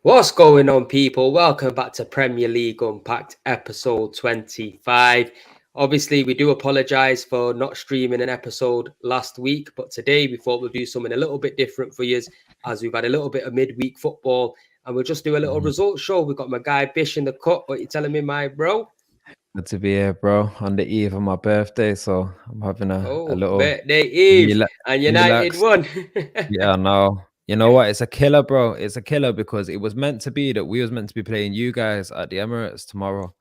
What's going on, people? Welcome back to Premier League Unpacked, episode 25. Obviously, we do apologise for not streaming an episode last week, but today we thought we'll do something a little bit different for you as we've had a little bit of midweek football and we'll just do a little Mhm. results show. We've got my guy Bish in the cut. What you telling me, my bro? Good to be here, bro, on the eve of my birthday. So I'm having a Oh, little birthday Eve and United relaxed. won. Yeah, no. You know what? It's a killer, bro. It's a killer because it was meant to be that we was meant to be playing you guys at the Emirates tomorrow.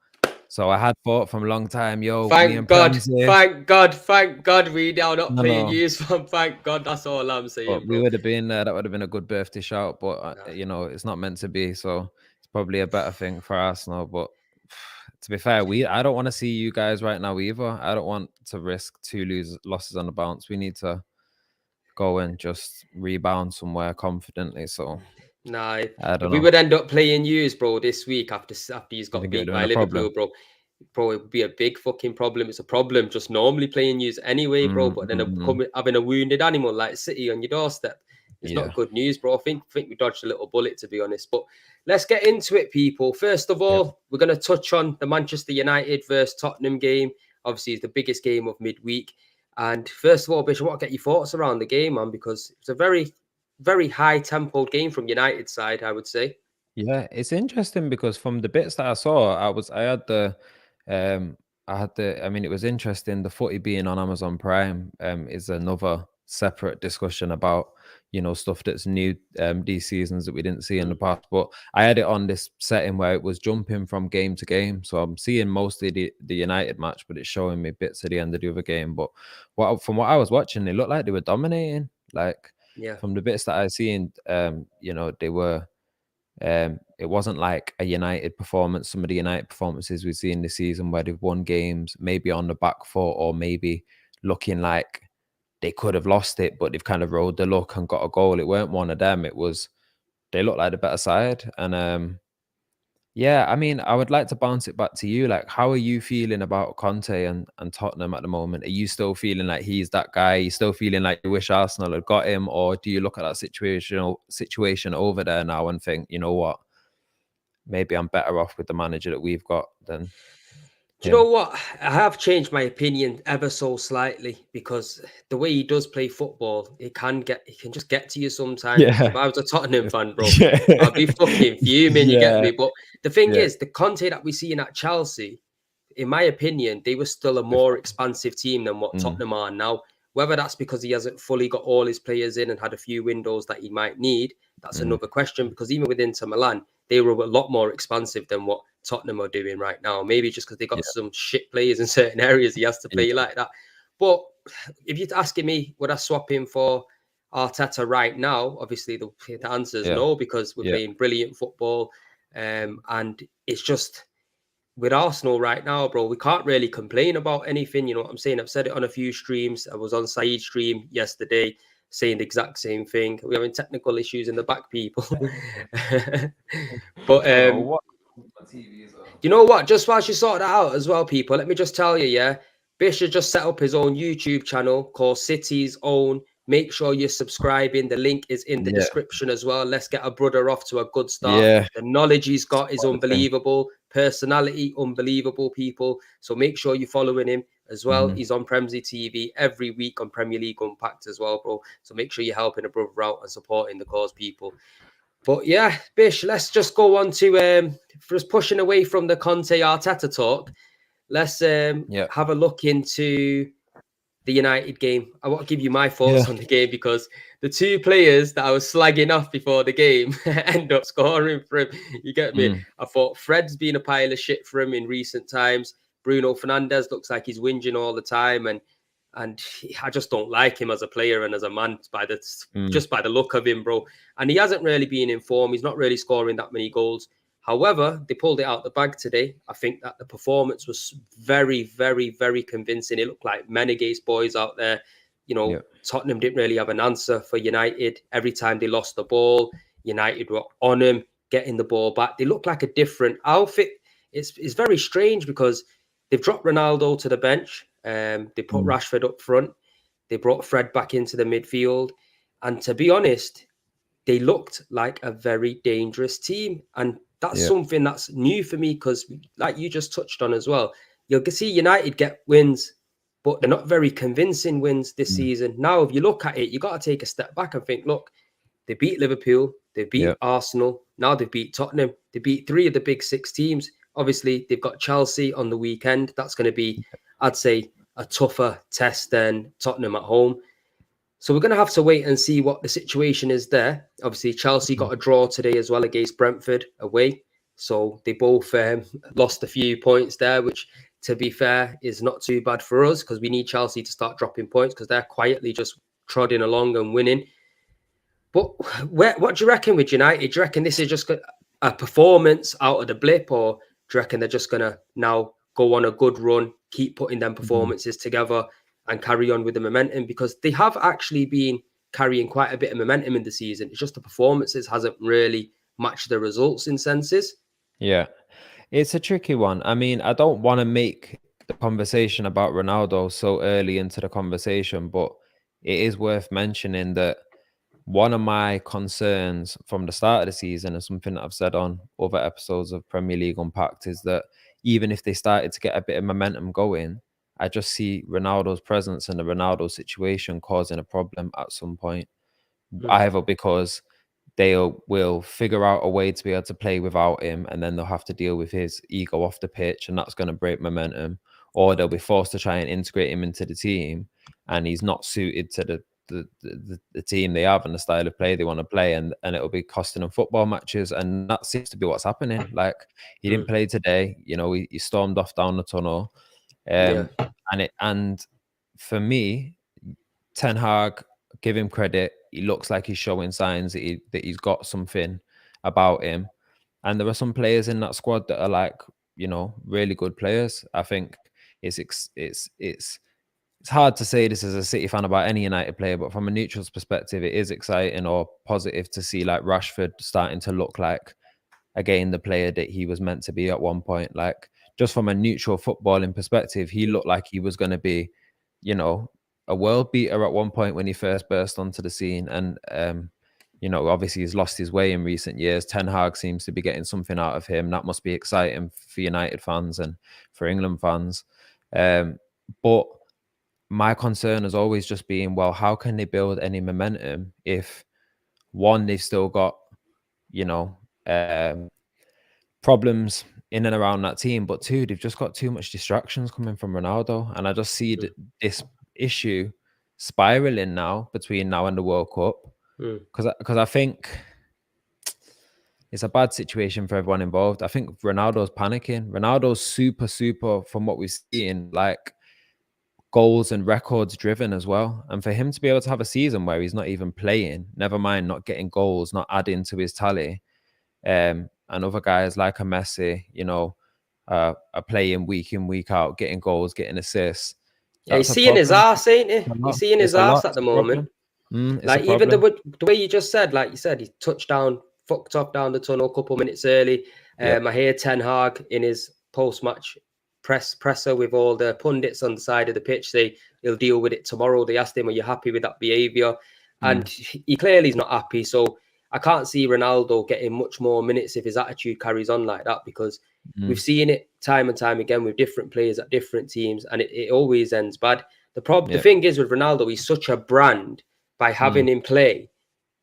So I had thought from a long time, yo, me Thank and God, Prem's here. thank God, thank God we now not No, playing no. use from. Thank God, that's all I'm saying, But we bro. would have been there. That would have been a good birthday shout. But Nah. it's not meant to be. So it's probably a better thing for Arsenal. But to be fair, I don't want to see you guys right now either. I don't want to risk losses on the bounce. We need to go and just rebound somewhere confidently. So Nah, I if don't we know. would end up playing yous, bro, this week after he's You got think it would beat have been by a Liverpool, problem? bro, it would be a big fucking problem. It's a problem just normally playing yous anyway, bro. But then Mm-hmm. having a wounded animal like City on your doorstep is Yeah. not good news, bro. I think we dodged a little bullet, to be honest. But let's get into it, people. First of Yep. all, we're going to touch on the Manchester United versus Tottenham game. Obviously, it's the biggest game of midweek. And first of all, Bishop, I want to get your thoughts around the game, man, because it's a very high tempo game from United side, I would say. Yeah, it's interesting because from the bits that I saw, um I mean, it was interesting. The footy being on Amazon Prime is another separate discussion about, stuff that's new these seasons that we didn't see in the Mm, past. But I had it on this setting where it was jumping from game to game. So I'm seeing mostly the United match, but it's showing me bits at the end of the other game. But from what I was watching, it looked like they were dominating. Like yeah. from the bits that I seen, they were it wasn't like a United performance. Some of the United performances we've seen this season where they've won games, maybe on the back foot or maybe looking like they could have lost it, but they've kind of rode the luck and got a goal. It weren't one of them. It was they looked like the better side. And yeah, I mean, I would like to bounce it back to you. Like, how are you feeling about Conte and Tottenham at the moment? Are you still feeling like he's that guy? Are you still feeling like you wish Arsenal had got him, or do you look at that situation over there now and think, you know what, maybe I'm better off with the manager that we've got than Do you know him? what? I have changed my opinion ever so slightly because the way he does play football, it can just get to you sometimes. Because if Yeah. I was a Tottenham fan, bro, Yeah. I'd be fucking fuming. You get Yeah. me? But the thing Yeah. is, the Conte that we see in at Chelsea, in my opinion, they were still a more Different. expansive team than what Mm. Tottenham are now. Whether that's because he hasn't fully got all his players in and had a few windows that he might need, that's Mm. another question. Because even with Inter Milan, they were a lot more expansive than what Tottenham are doing right now. Maybe just because they got Yeah. some shit players in certain areas, he has to play Yeah. like that. But if you're asking me, would I swap him for Arteta right now? Obviously, the answer is Yeah. no because we're Yeah. playing brilliant football, and it's just with Arsenal right now, bro, we can't really complain about anything. You know what I'm saying? I've said it on a few streams. I was on Saeed's stream yesterday saying the exact same thing. We're having technical issues in the back, people. But Don't know what my TV is on. you know what? Just whilst you sort that out as well, people, let me just tell you, yeah, Bish has just set up his own YouTube channel called City's Own. Make sure you're subscribing. The link is in the Yeah. description as well. Let's get a brother off to a good start. Yeah. The knowledge he's It's got is quite the thing. unbelievable. Personality, unbelievable, people. So make sure you're following him as well. Mhm. He's on Premsy TV every week on Premier League Unpacked as well, bro. So make sure you're helping a brother out and supporting the cause, people. But yeah, Bish, let's just go on to just pushing away from the Conte Arteta talk. Let's Yeah. have a look into the United game. I want to give you my Yeah. thoughts on the game because the two players that I was slagging off before the game end up scoring for him. You get me? Mm. I thought Fred's been a pile of shit for him in recent times. Bruno Fernandes looks like he's whinging all the time, and I just don't like him as a player and as a man Mm. just by the look of him, bro. And he hasn't really been in form. He's not really scoring that many goals. However, they pulled it out the bag today. I think that the performance was very, very, very convincing. It looked like Menega's boys out there. You know, Yeah. Tottenham didn't really have an answer for United. Every time they lost the ball, United were on him, getting the ball back. They look like a different outfit. It's very strange because they've dropped Ronaldo to the bench. They put Mm. Rashford up front. They brought Fred back into the midfield. And to be honest, they looked like a very dangerous team. And that's Yeah. something that's new for me because, like you just touched on as well, you'll see United get wins, but they're not very convincing wins this Mm. season. Now, if you look at it, you got to take a step back and think, look, they beat Liverpool, they beat Yeah. Arsenal, now they beat Tottenham, they beat three of the big six teams. Obviously, they've got Chelsea on the weekend. That's going to be, I'd say, a tougher test than Tottenham at home. So we're going to have to wait and see what the situation is there. Obviously, Chelsea got a draw today as well against Brentford away. So they both lost a few points there, which, to be fair, is not too bad for us because we need Chelsea to start dropping points because they're quietly just trotting along and winning. But what do you reckon with United? Do you reckon this is just a performance out of the blip, or do you reckon they're just going to now go on a good run, keep putting them Mm. performances together, and carry on with the momentum? Because they have actually been carrying quite a bit of momentum in the season. It's just the performances hasn't really matched the results in senses. Yeah. It's a tricky one. I mean, I don't want to make the conversation about Ronaldo so early into the conversation, but it is worth mentioning that one of my concerns from the start of the season, and something that I've said on other episodes of Premier League Unpacked, is that even if they started to get a bit of momentum going, I just see Ronaldo's presence and the Ronaldo situation causing a problem at some point. Mm, Either because they will figure out a way to be able to play without him, and then they'll have to deal with his ego off the pitch, and that's going to break momentum, or they'll be forced to try and integrate him into the team, and he's not suited to the team they have and the style of play they want to play, and it'll be costing them football matches, and that seems to be what's happening. Like, he didn't mm, play today, he stormed off down the tunnel, yeah. and for me, Ten Hag, give him credit. He looks like he's showing signs that he's got something about him. And there are some players in that squad that are like, really good players. I think it's hard to say this as a City fan about any United player, but from a neutral's perspective, it is exciting or positive to see like Rashford starting to look like, again, the player that he was meant to be at one point. Like, just from a neutral footballing perspective, he looked like he was going to be, you know, a world beater at one point when he first burst onto the scene. And, obviously he's lost his way in recent years. Ten Hag seems to be getting something out of him. That must be exciting for United fans and for England fans. But my concern has always just been, well, how can they build any momentum if, one, they've still got, you know, problems in and around that team, but two, they've just got too much distractions coming from Ronaldo, and I just see Mm, this issue spiraling now between now and the World Cup, mm. because I think it's a bad situation for everyone involved. I think Ronaldo's panicking. Ronaldo's super, from what we've seen, like, goals and records driven as well. And for him to be able to have a season where he's not even playing, never mind not getting goals, not adding to his tally, and other guys like a Messi, are playing week in, week out, getting goals, getting assists. Yeah, That's he's a seeing his problem. arse, ain't he? It's a He's lot. seeing his It's a lot. arse at It's the a moment. problem. It's a Like, even problem. the way you just said, like you said, he touched down, fucked off down the tunnel a couple of minutes early. Yeah. I hear Ten Hag in his post-match presser with all the pundits on the side of the pitch say he'll deal with it tomorrow. They asked him, "Are you happy with that behaviour?" Mm, And he clearly is not happy. So I can't see Ronaldo getting much more minutes if his attitude carries on like that, because we've mm, seen it time and time again with different players at different teams, and it always ends bad. The yeah. thing is with Ronaldo, he's such a brand by Mm, having him play,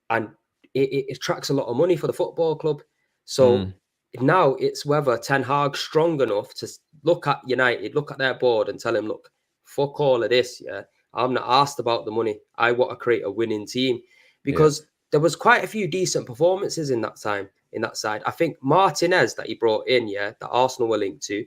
and it attracts a lot of money for the football club. So mm, now it's whether Ten Hag's strong enough to look at United, look at their board, and tell him, look, fuck all of this. Yeah, I'm not asked about the money. I want to create a winning team, yeah. because there was quite a few decent performances in that time in that side. I think Martinez that he brought in, yeah, that Arsenal were linked to.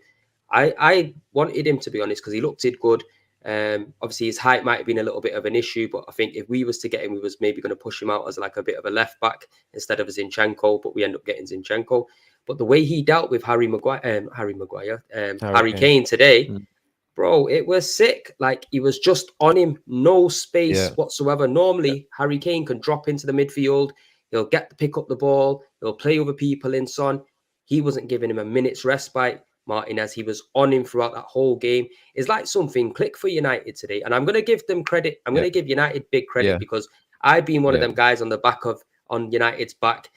I wanted him, to be honest, because he looked it good. Obviously his height might have been a little bit of an issue, but I think if we was to get him, we was maybe going to push him out as like a bit of a left back instead of a Zinchenko, but we end up getting Zinchenko. But the way he dealt with Harry Harry Kane. Kane today, Mm, bro, it was sick. Like, he was just on him, no yeah. space whatsoever. Normally, Harry Kane can drop into the midfield, he'll pick up the ball, he'll play over people in Son. He wasn't giving him a minute's respite. Martinez, he was on him throughout that whole game. It's like something clicked for United today, and I'm going to give them credit. I'm going Yeah. to give United big credit, Yeah. because I've been one of Yeah. them guys on the back of on United's back.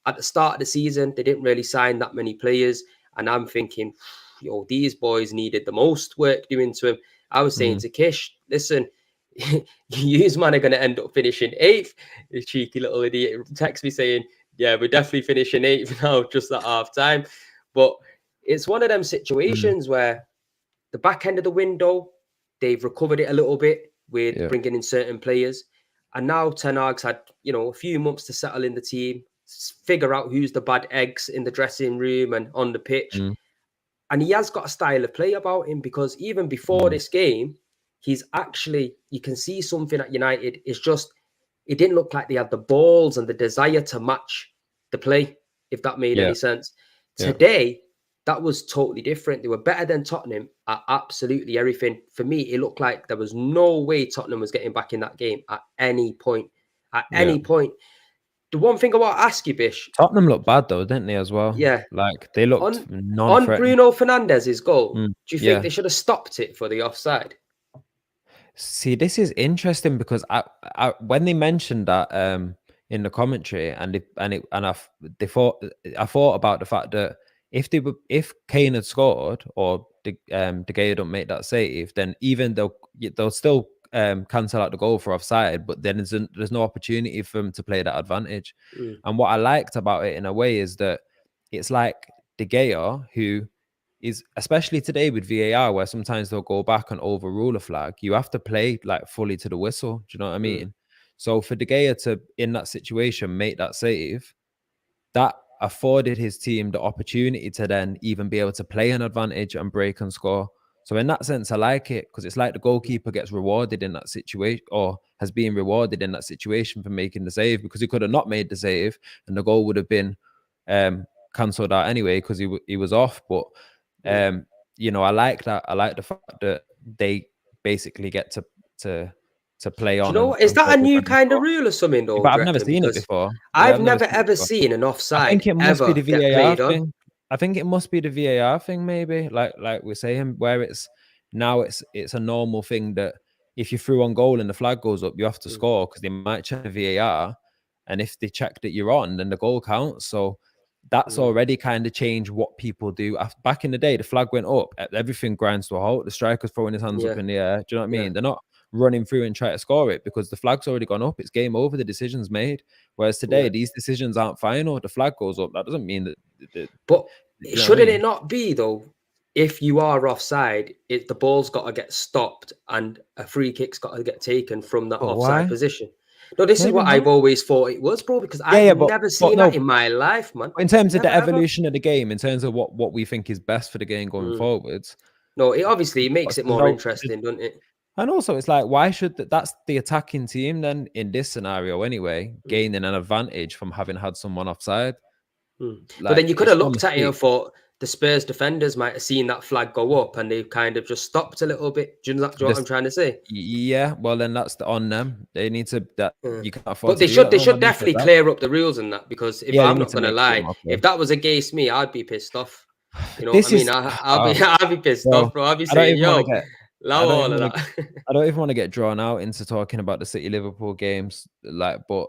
At the start of the season, they didn't really sign that many players, and I'm thinking, yo, these boys needed the most work doing to him. I was saying to Kish, listen, you man are going to end up finishing eighth. This cheeky little idiot texts me saying, yeah, we're definitely finishing eighth now, just at half time. But it's one of them situations where the back end of the window, they've recovered it a little bit with Yeah. bringing in certain players. And now Ten Hag's had, a few months to settle in the team, figure out who's the bad eggs in the dressing room and on the pitch. Mm. And he has got a style of play about him, because even before Mm. this game, you can see something at United. It's just, it didn't look like they had the balls and the desire to match the play, if that made Yeah. any sense. Yeah. Today, that was totally different. They were better than Tottenham at absolutely everything. For me, it looked like there was no way Tottenham was getting back in that game at any point. At Yeah. any point. The one thing I want to ask you, Bish, Tottenham looked bad though, didn't they, as well? yeah, Like they looked on non-threatening. Bruno Fernandes's goal, do you think Yeah. they should have stopped it for the offside? See, this is interesting because when they mentioned that in the commentary, I thought about the fact that if Kane had scored or De Gea don't make that save, then even they'll still cancel out the goal for offside, but then there's no opportunity for them to play that advantage. And what I liked about it in a way is that it's like De Gea, who is, especially today with VAR, where sometimes they'll go back and overrule a flag, you have to play like fully to the whistle. Do you know what I mean? So for De Gea to, in that situation, make that save, that afforded his team the opportunity to then even be able to play an advantage and break and score. So in that sense, I like it, because it's like the goalkeeper gets rewarded in that situation, or has been rewarded in that situation for making the save, because he could have not made the save and the goal would have been cancelled out anyway, because he was off. But I like that. I like the fact that they basically get to play Do you on know and, what? Is and that a focus new and kind of score. rule or something, though, But do I've you never reckon? seen it Because before. Yeah, I've I've never never seen it ever before. seen an I offside think it must be ever the get VAR played on. thing. I think it must be the VAR thing, maybe. Like we're saying, where it's now it's a normal thing that if you threw on goal and the flag goes up, you have to score, because they might check the VAR, and if they check that you're on, then the goal counts. So that's already kind of changed what people do. Back in the day, the flag went up, everything grinds to a halt. The striker's throwing his hands up in the air. Do you know what I mean? They're not running through and try to score it, because the flag's already gone up. It's game over. The decision's made. Whereas today, these decisions aren't final. The flag goes up. That doesn't mean that But you know what I shouldn't mean? it not be, though, if you are offside, the ball's got to get stopped and a free kick's got to get taken from that But offside why? position? No, this is Maybe what not. I've always thought it was, bro, because Yeah, I've yeah, never but seen that no. in my life, man. In terms of Never, the ever. evolution of the game, in terms of what we think is best for the game going forwards, No, it obviously makes it there's more no. interesting, doesn't it? And also, it's like, why should that's the attacking team then in this scenario anyway, gaining an advantage from having had someone offside? But then you Like, could it's have no looked at it and mistake. thought the Spurs defenders might have seen that flag go up and they've kind of just stopped a little bit. Do you know what I'm trying to say? Yeah, well then that's on them. They need to that you can't afford But to they do that. should they No, should man needs to definitely adapt. clear up the rules in that, because if Yeah, they I'm need not to gonna make it lie, more clear. if that was against me, I'd be pissed off. You know what I This mean? is I'll be I'll be pissed bro. off, bro. I'll be I don't saying, even want to yo, get. allow I don't all even of want to. that. I don't even want to get drawn out into talking about the City Liverpool games. But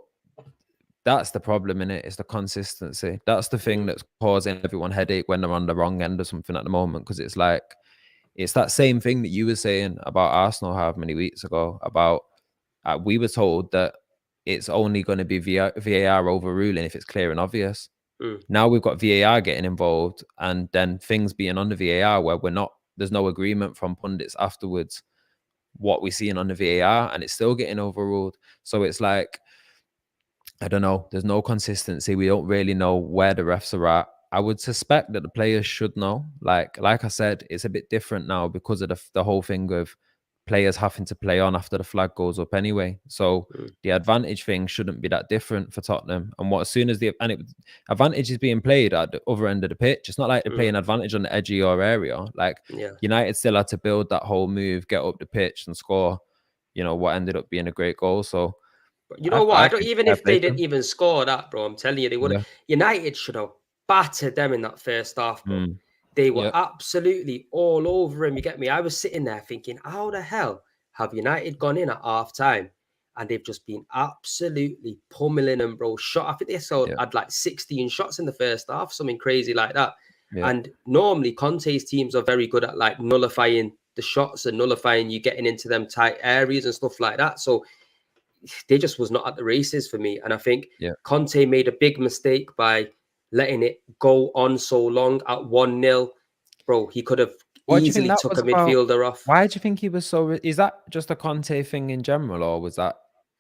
that's the problem in it. It's the consistency. That's the thing that's causing everyone headache when they're on the wrong end of something at the moment. Because it's like it's that same thing that you were saying about Arsenal how many weeks ago about we were told that it's only going to be VAR overruling if it's clear and obvious. Now we've got VAR getting involved, and then things being on the VAR where there's no agreement from pundits afterwards what we're seeing on the VAR, and it's still getting overruled. So it's like, I don't know. There's no consistency. We don't really know where the refs are at. I would suspect that the players should know. Like I said, it's a bit different now because of the whole thing of players having to play on after the flag goes up anyway. So the advantage thing shouldn't be that different for Tottenham. And as soon as advantage is being played at the other end of the pitch, it's not like they're playing advantage on the edge of your area. Like United still had to build that whole move, get up the pitch and score, what ended up being a great goal. So But you know what? I don't, think even fair if play they to didn't them. even score that, bro, I'm telling you, they would Yeah. have. United should have battered them in that first half, bro. They were Yeah. absolutely all over him. You get me? I was sitting there thinking, how the hell have United gone in at half time and they've just been absolutely pummeling them, bro. Shot. I think they had like 16 shots in the first half, something crazy like that. Yeah. And normally Conte's teams are very good at like nullifying the shots and nullifying you getting into them tight areas and stuff like that. So they just was not at the races for me. And I think Conte made a big mistake by letting it go on so long at 1-0. Bro, he could have What do you think easily that took was a about? midfielder off. Why do you think he was so? Is that just a Conte thing in general, or was that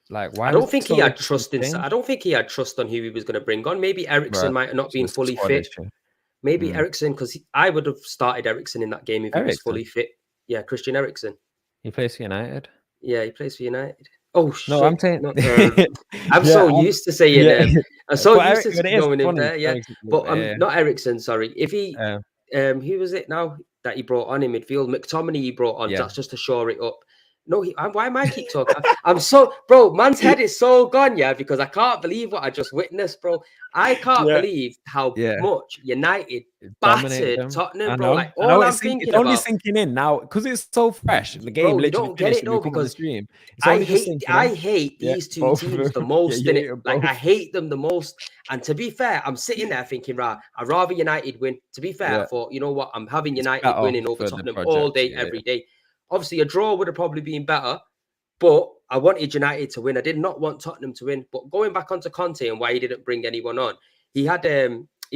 like I why was don't he think he so had resistant trust to in. change? I don't think he had trust on who he was going to bring on. Maybe Eriksen Right. might have not So been it's a fully squad fit. issue. Maybe Eriksen, because I would have started Eriksen in that game if he was fully Eriksen. fit. Yeah, Christian Eriksen. He plays for United. Yeah, he plays for United. Oh No, I'm shit! saying. No, I'm Yeah, so used to saying yeah. I'm so But used Eric, to but it is going in funny. there. Yeah, Eriksen, but yeah. not Ericsson. Sorry, if he Um, who was it now that he brought on in midfield? McTominay he brought on. yeah. That's just to shore it up. No, why am I keep talking? I'm so bro. Man's head is so gone, yeah, because I can't believe what I just witnessed, bro. I can't Yeah. believe how Yeah. much United Dominated battered them. Tottenham, I bro. know. Like I know all I'm it's thinking only about, sinking in now because it's so fresh. The game bro, you literally don't get finished it and we though come on the because stream. It's only just sinking I in. hate Yeah, these two both of teams the them. Yeah, most, you in hate it. them Like both. I hate them the most. And to be fair, I'm sitting there thinking, right, I'd rather United win. To be fair, I Yeah, thought, you know what, I'm having it's United better winning over for the Tottenham all project. day, Yeah, every day. Obviously, a draw would have probably been better, but I wanted United to win. I did not want Tottenham to win. But going back onto Conte and why he didn't bring anyone on, he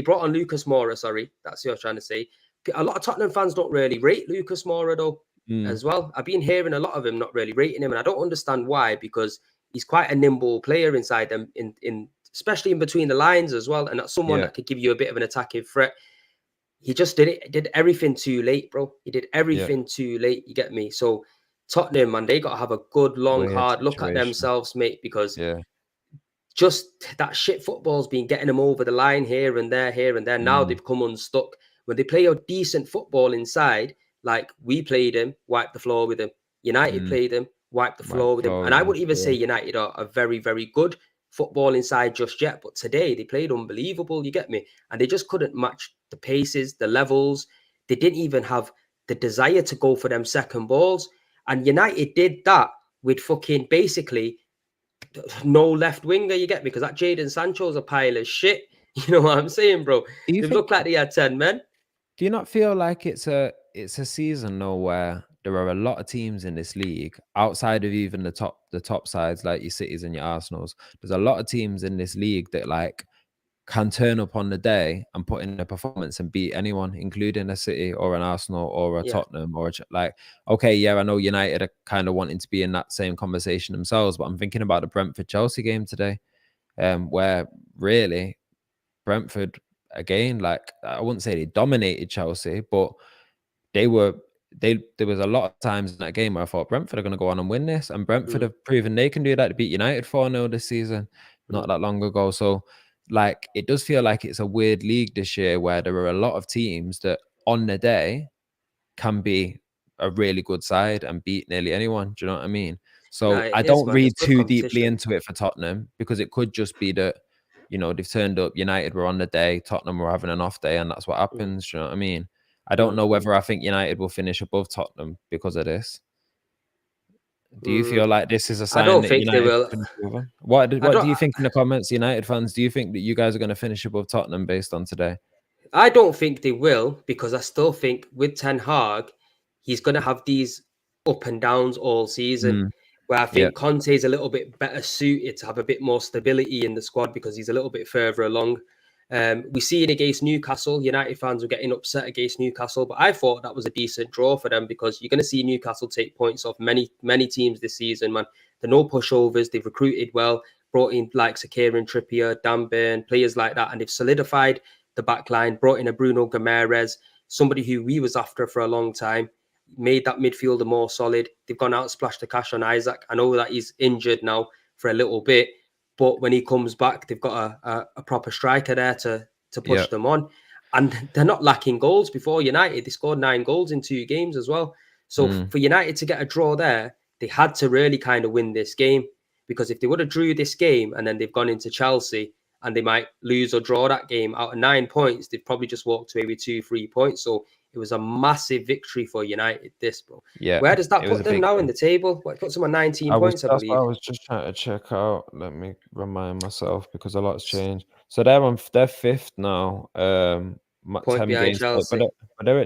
brought on Lucas Moura. Sorry, that's what I was trying to say. A lot of Tottenham fans don't really rate Lucas Moura though, as well. I've been hearing a lot of him not really rating him, and I don't understand why, because he's quite a nimble player inside them, in especially in between the lines as well, and that's someone that could give you a bit of an attacking threat. He just did everything too late, bro. He did yeah. everything too late. You get me? So Tottenham, man, they got to have a good, long, Weird hard look at situation. themselves, mate, because Yeah. just that shit football's been getting them over the line here and there, here and there. Now they've come unstuck. When they play a decent football inside, like we played them, wipe the floor with them. United played them, wipe the Wipe floor with them. floor And with I them. wouldn't even say United are a very, very good football inside just yet. But today they played unbelievable, you get me? And they just couldn't match the paces, the levels. They didn't even have the desire to go for them second balls. And United did that with fucking basically no left winger, you get me? Because that Jadon Sancho's a pile of shit. You know what I'm saying, bro? Do you They think? look like they had 10 men. Do you not feel like it's a season though where there are a lot of teams in this league outside of even the top sides like your Cities and your Arsenals? There's a lot of teams in this league that like can turn up on the day and put in a performance and beat anyone, including a City or an Arsenal or a Yeah. Tottenham or like, okay, yeah, I know United are kind of wanting to be in that same conversation themselves, but I'm thinking about the Brentford Chelsea game today, where really Brentford again, like I wouldn't say they dominated Chelsea, but there was a lot of times in that game where I thought Brentford are going to go on and win this, and Brentford have proven they can do that to beat United 4-0 this season, not that long ago. So like it does feel like it's a weird league this year where there are a lot of teams that on the day can be a really good side and beat nearly anyone. Do you know what I mean? Nah, So it I is, don't man. There's read good too deeply competition. into it for Tottenham because it could just be that, they've turned up, United were on the day, Tottenham were having an off day, and that's what happens. Do you know what I mean? I don't know whether I think United will finish above Tottenham because of this. Do you feel like this is a I sign don't that think they United will. finish above? What I do don't. you think in the comments, United fans? Do you think that you guys are going to finish above Tottenham based on today? I don't think they will, because I still think with Ten Hag, he's going to have these up and downs all season. Where I Yeah, think Conte is a little bit better suited to have a bit more stability in the squad because he's a little bit further along. We see it against Newcastle. United fans were getting upset against Newcastle, but I thought that was a decent draw for them because you're going to see Newcastle take points off many teams this season, man. They're no pushovers. They've recruited well, brought in like Kieran Trippier, Dan Burn, players like that, and they've solidified the back line, brought in a Bruno Guimaraes, somebody who we was after for a long time, made that midfielder more solid. They've gone out, splashed the cash on Isaac. I know that he's injured now for a little bit, but when he comes back, they've got a proper striker there to yeah. push them on. And they're not lacking goals. Before United, they scored 9 goals in 2 games as well. So for United to get a draw there, they had to really kind of win this game, because if they would have drew this game and then they've gone into Chelsea and they might lose or draw that game. Out of 9 points, they've probably just walked away with 2-3 points. So it was a massive victory for United, this, bro. Yeah, Where does that it was put a them big now in game. the table? Well, it puts them on 19 points, I That's what I believe. was just trying to check out. Let me remind myself because a lot's changed. So they're fifth now. Point 10 behind games played, Chelsea.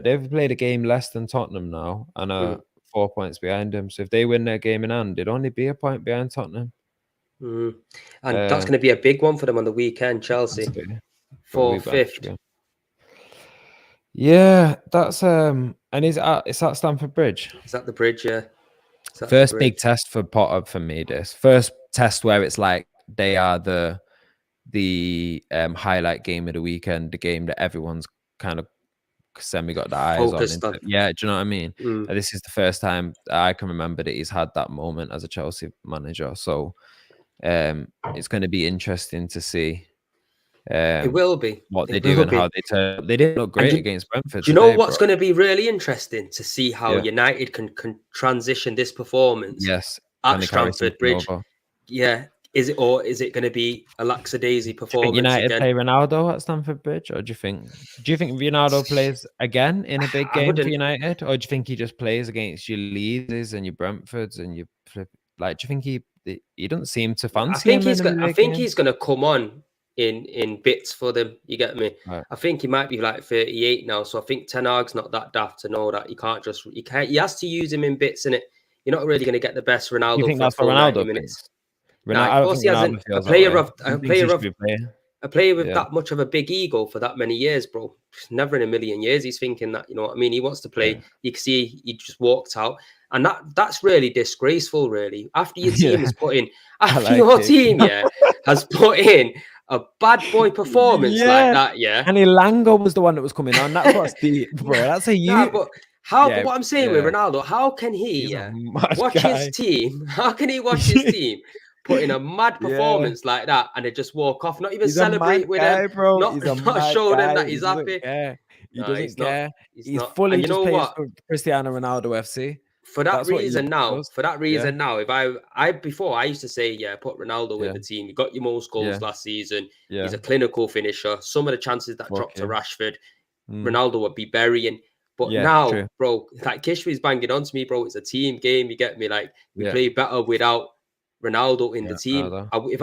they've played a game less than Tottenham now, and Mm. 4 points behind them. So if they win their game in hand, it'd only be a point behind Tottenham. Mm. And that's going to be a big one for them on the weekend, Chelsea. But we 4th, 5th. Yeah, that's and it's at Stamford Bridge. Is that the bridge? Yeah. First big test for Potter for me. This first test where it's like they are the highlight game of the weekend, the game that everyone's kind of semi got the eyes on. Focused on. Yeah, do you know what I mean? Mm. This is the first time I can remember that he's had that moment as a Chelsea manager. So it's going to be interesting to see It will be. what they It do will and how be. they turn. They didn't look great Do against Brentford you know today, what's bro. going to be really interesting to see how Yeah. United can transition this performance Yes. at Can they carry Stamford something Bridge? over? Yeah. Is it going to be a lackadaisy Do you think performance United again? play Ronaldo at Stamford Bridge, or do you think Ronaldo plays again in a big I game for wouldn't. United, or do you think he just plays against your Leeds and your Brentfords and your like? Do you think he doesn't seem to fancy him in a I big think game? he's going to come on in bits for them. You get me? Right. I think he might be like 38 now, so I think Ten Hag's not that daft to know that he has to use him in bits, in it. You're not really going to get the best Do you Ronaldo think for a that's what full 90 Ronaldo minutes. thinks? Nah, of I don't course think he hasn't. Ronaldo feels that way. He thinks he should be playing. A player with Yeah. that much of a big ego for that many years, bro. Never in a million years he's thinking that. You know what I mean? He wants to play. Yeah. You can see he just walked out, and that's really disgraceful. Really, after your team Yeah. is put in, I after like your it. team, has put in a bad boy performance like Yeah. that, yeah. And Elango was the one that was coming on. That's what's deep, bro. That's a Nah, you. but how? Yeah, But what I'm saying with Ronaldo, how can he, he's a mad watch his guy. team? How can he watch his team put in a mad Yeah. performance like that and then just walk off, not even He's a mad celebrate with them, guy, bro. not He's a not mad show them guy. that He he's doesn't happy? care. He No, doesn't he's not. care. He's He's not. fully And you just know plays what? for Cristiano Ronaldo FC. For that That's what he reason now, does. Yeah. if I before I used to say, yeah, put Ronaldo in Yeah. the team. He got you most goals Yeah. last season. Yeah. He's a clinical finisher. Some of the chances that Fuck dropped to yeah. Rashford, Mm. Ronaldo would be burying. But Yeah, now, true. bro, like Kishmi's banging on to me, bro. It's a team game. You get me? Like we Yeah. play better without Ronaldo in the Yeah. team. Ronaldo.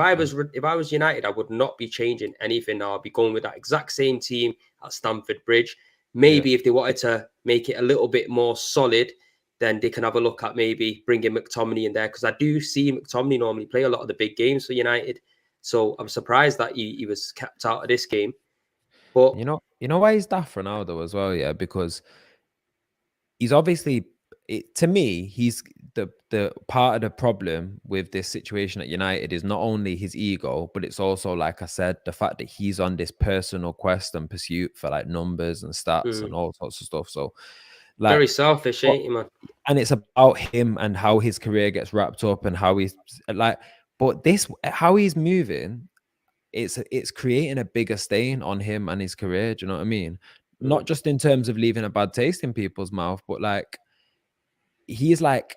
If I was United, I would not be changing anything now. I'd be going with that exact same team at Stamford Bridge. Maybe if they wanted to make it a little bit more solid, then they can have a look at maybe bringing McTominay in there, because I do see McTominay normally play a lot of the big games for United. So I'm surprised that he was kept out of this game. But You know why he's daft Ronaldo as well, yeah? Because he's obviously to me, he's the part of the problem with this situation at United is not only his ego, but it's also, like I said, the fact that he's on this personal quest and pursuit for like numbers and stats and all sorts of stuff. So like very selfish, ain't he, man? and it's about him and how his career gets wrapped up and how he's like, but how he's moving, it's creating a bigger stain on him and his career. Do you know what I mean? Not just in terms of leaving a bad taste in people's mouth, but like he's like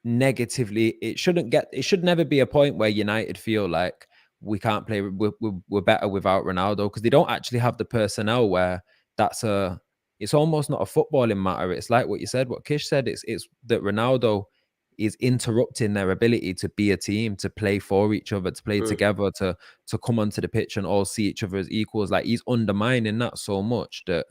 negatively. It should never be a point where United feel like we can't play. We're better without Ronaldo, because they don't actually have the personnel where it's almost not a footballing matter. It's like what you said, what Kish said. It's that Ronaldo is interrupting their ability to be a team, to play for each other, to play together, to come onto the pitch and all see each other as equals. Like he's undermining that so much that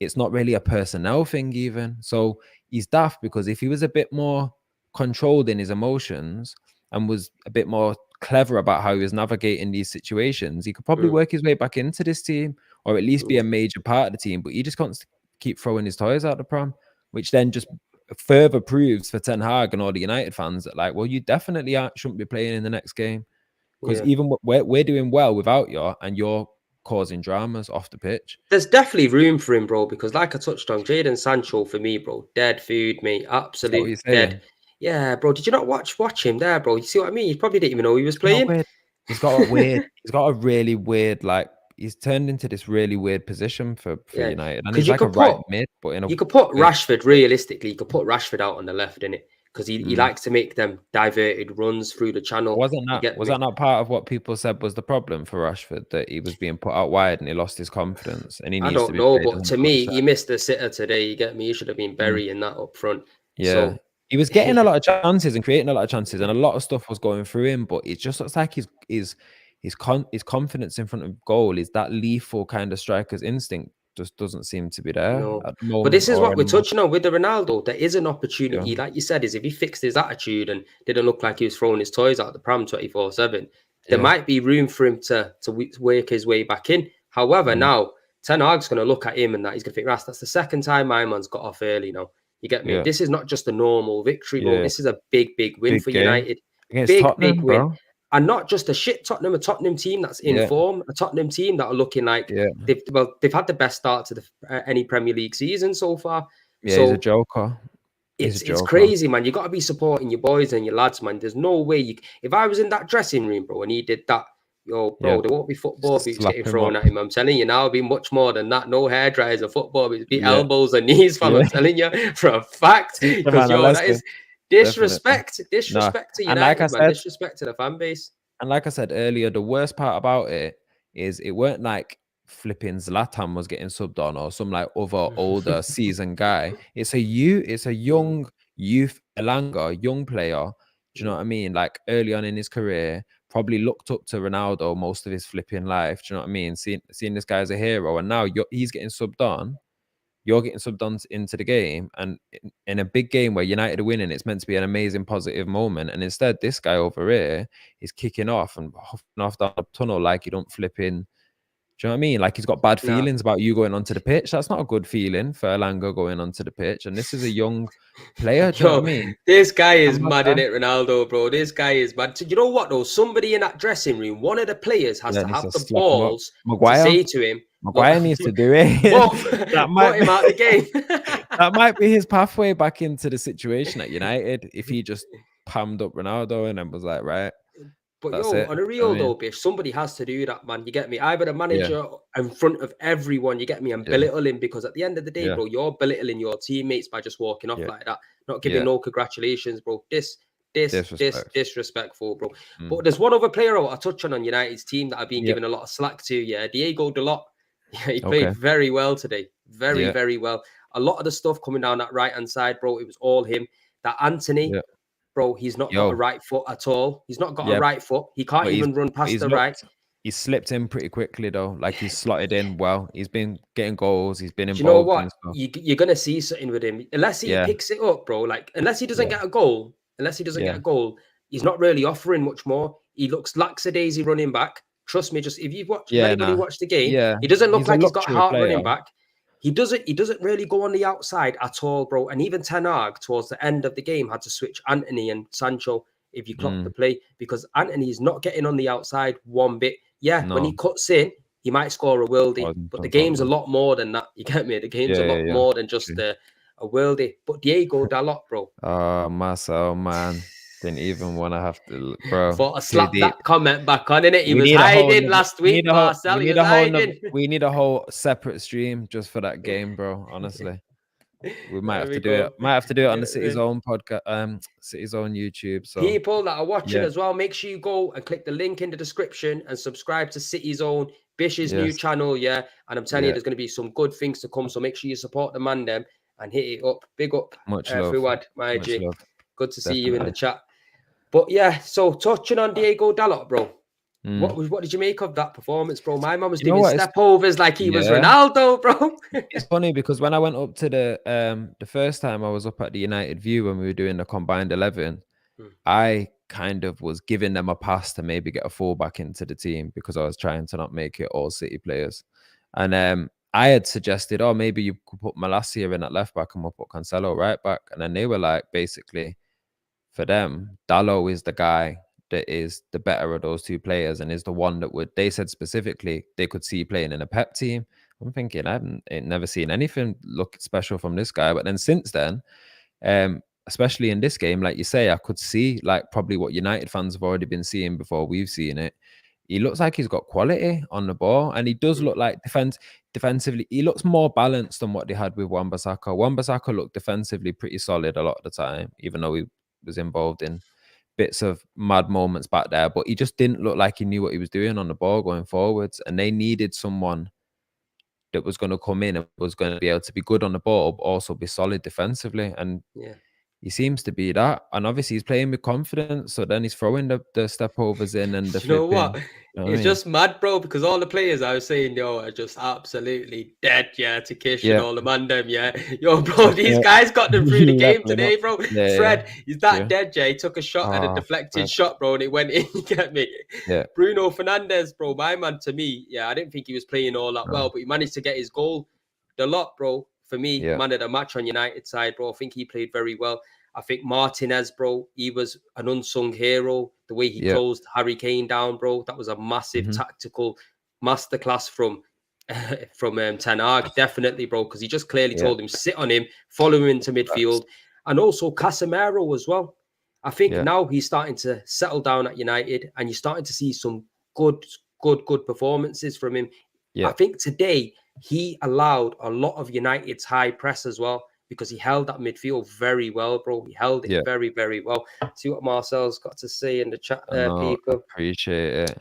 it's not really a personnel thing even. So he's daft, because if he was a bit more controlled in his emotions and was a bit more clever about how he was navigating these situations, he could probably work his way back into this team, or at least be a major part of the team. But he just wants to keep throwing his toys out the pram, which then just further proves for Ten Hag and all the United fans that, like, well, you definitely shouldn't be playing in the next game, because even we're doing well without you, and you're causing dramas off the pitch. There's definitely room for him, bro, because like I touched on, Jadon Sancho for me, bro, dead food, mate, absolute dead. Yeah, bro. Did you not watch him there, bro? You see what I mean? You probably didn't even know he was playing. He's got a really weird, like, he's turned into this really weird position for United, and he's like a right mid, but in a you could put Rashford realistically. You could put Rashford out on the left, innit? because he likes to make them diverted runs through the channel. You get Was me? that not part of what people said was the problem for Rashford, that he was being put out wide and he lost his confidence and he I needs to don't be know, played but as an to me, outside? he missed the sitter today. You get me? He should have been Mm, burying that up front. yeah. So He was getting a lot of chances and creating a lot of chances, and a lot of stuff was going through him, but it just looks like his confidence in front of goal is that lethal kind of striker's instinct just doesn't seem to be there no, at the but moment this is or what we're anymore. touching on with the Ronaldo. There is an Yeah. opportunity, like you said, is if he fixed his attitude and didn't look like he was throwing his toys out the pram 24/7, there Yeah. might be room for him to work his way back in. However, Mm, now Ten Hag's going to look at him and that he's going to think, Ras, that's the second time my man's got off early now. You get me? yeah. This is not just a normal victory, bro. Yeah. This is a big, big win Big for game United. against Big, big Tottenham, win. bro. And not just a shit Tottenham, a Tottenham team that's in Yeah. form, a Tottenham team that are looking like Yeah. they've had the best start to any Premier League season so far. Yeah, he's a So joker. He's a it's joker. crazy, man. You got to be supporting your boys and your lads, man. There's no way you. If I was in that dressing room, bro, and he did that, yo, Yeah. bro, there won't be football boots Slap getting him thrown up. at him. I'm telling you now, it'll be much more than that. No hair dryers or football boots, be Yeah. elbows and knees, fam. Yeah. I'm telling you for a fact. Teach the Because man a yo, that lesson. is Definitely. No. disrespect to And like I United, man. said, Disrespect to the fan base. earlier, the worst part about it is it weren't like flipping Zlatan was getting subbed on or some like other older seasoned guy. It's a young youth Elanga, young player. Do you know what I mean? Like early on in his career, probably looked up to Ronaldo most of his flipping life. Do you know what I mean? Seeing this guy as a hero, and now he's getting subbed on. You're getting subbed on into the game, and in a big game where United are winning, it's meant to be an amazing positive moment, and instead this guy over here is kicking off and huffing off down the tunnel like you don't flip in. Do you know what I mean? Like he's got bad Nah. feelings about you going onto the pitch. That's not a good feeling for Elanga going onto the pitch, and this is a young player. Do you know what I Yo, mean? this guy is I'm not mad in there. it, Ronaldo, bro. This guy is mad. So you know what, though? Somebody in that dressing room, one of the players has Yeah, to needs have to the slap him up. balls to Maguire, say to him, look, Maguire needs to do it. That put might him be. out the game. That might be his pathway back into the situation at United if he just pammed up Ronaldo and then was like, right, But that's yo, it. on a I real mean, though, Bish, somebody has to do that, man. You get me? Either the yeah, manager in front of everyone, you get me, and yeah, belittle him because at the end of the day, yeah, bro, you're belittling your teammates by just walking off yeah, like that, not giving yeah. no congratulations, bro. This Disrespect. disrespectful, bro. Mm. But there's one other player I want to touch on United's team that I've been Yep. giving a lot of slack to. Yeah, Diego Dalot. Yeah, he Okay. played very well today. Very, Yeah. very well. A lot of the stuff coming down that right hand side, bro, it was all him. That Anthony, Yeah. bro, he's not got a Yo. right foot at all. He's not got a Yeah. right foot. He can't But even run past he's the right. looked. He's slipped in pretty quickly though. Like he's slotted in well. He's been getting goals. He's been Do you know involved what? in stuff. You're gonna see something with him unless he Yeah. picks it up, bro. Like unless he doesn't Yeah. get a goal, Yeah. he's not really offering much more. He looks lackadaisy running back. Trust me, just if you've watched, if Yeah. anybody Nah. watched the game, Yeah. he doesn't look He's a like he's got luxury heart player. running back. He doesn't really go on the outside at all, bro. And even Ten Hag towards the end of the game had to switch Anthony and Sancho if you clock the play because Anthony is not getting on the outside one bit. Yeah, when he No. cuts in, he might score a worldie, Wasn't but the on game's a Tottenham. lot more than that. You get me? The game's a Yeah. lot Yeah. more than just True. a worldie. But Diego Dalot, bro, Oh, Marcel, man. Didn't even want to have to, bro. thought I Too slapped deep. that comment back on, innit? He We was need a whole. hiding last week, Marcel. He was hiding. We need a whole separate stream just for that game, bro. Honestly, we might There have we to do it. go. Might have to do it on the Get City's me? own podcast, City's own YouTube. So People that are watching yeah, as well, make sure you go and click the link in the description and subscribe to City's own Bish's new yes, channel. Yeah. And I'm telling you, yeah. there's going to be some good things to come. So make sure you support the man them and hit it up. Big up, Much love, Fuad, my much G. love. Good to see you in the Definitely. chat. But yeah, so touching on Diego Dalot, bro. Mm. What did you make of that performance, bro? My man was You know doing what? step overs like he was Yeah. Ronaldo, bro. It's funny because when I went up to the first time I was up at the United View when we were doing the combined 11, I kind of was giving them a pass to maybe get a fullback into the team because I was trying to not make it all City players. And I had suggested, oh, maybe you could put Malacia in at left back and we'll put Cancelo right back. And then they were like, basically, for them, Dallo is the guy that is the better of those two players and is the one that would, they said specifically, they could see playing in a Pep team. I'm thinking, ain't never seen anything look special from this guy. But then since then, especially in this game, like you say, I could see like probably what United fans have already been seeing before we've seen it. He looks like he's got quality on the ball, and he does look like defensively. He looks more balanced than what they had with Wan-Bissaka. Wan-Bissaka looked defensively pretty solid a lot of the time, even though he was involved in bits of mad moments back there, but he just didn't look like he knew what he was doing on the ball going forwards. And they needed someone that was going to come in and was going to be able to be good on the ball, but also be solid defensively. And Yeah. he seems to be that. And obviously he's playing with confidence. So then he's throwing the step overs in and the You know what? flipping. You know what I It's mean? just mad, bro, because all the players I was saying, yo, are just absolutely dead, yeah, to Kish and Yeah. all the man them, yeah. Yo, bro, Leveling these up. guys got them through the game Leveling up. today, bro. Yeah, yeah. Fred, he's that True. dead, yeah. He took a shot at a Oh, deflected Fred. shot, bro, and it went in. You get me? Yeah. Bruno Fernandes, bro, my man to me, yeah, I didn't think he was playing all that well, No. but he managed to get his goal. The lot, bro, for me, Yeah. man of the match on United side, bro. I think he played very well. I think Martinez, bro, he was an unsung hero. The way he Yeah. closed Harry Kane down, bro, that was a massive tactical masterclass from Ten Hag, definitely, bro, because he just clearly Yeah. told him sit on him, follow him into Facts. midfield, and also Casemiro as well. I think Yeah. now he's starting to settle down at United, and you're starting to see some good performances from him. I Yeah. think today he allowed a lot of United's high press as well because he held that midfield very well, bro. He held it Yeah. very, very well. See what Marcel's got to say in the chat I there, know. people. Appreciate it.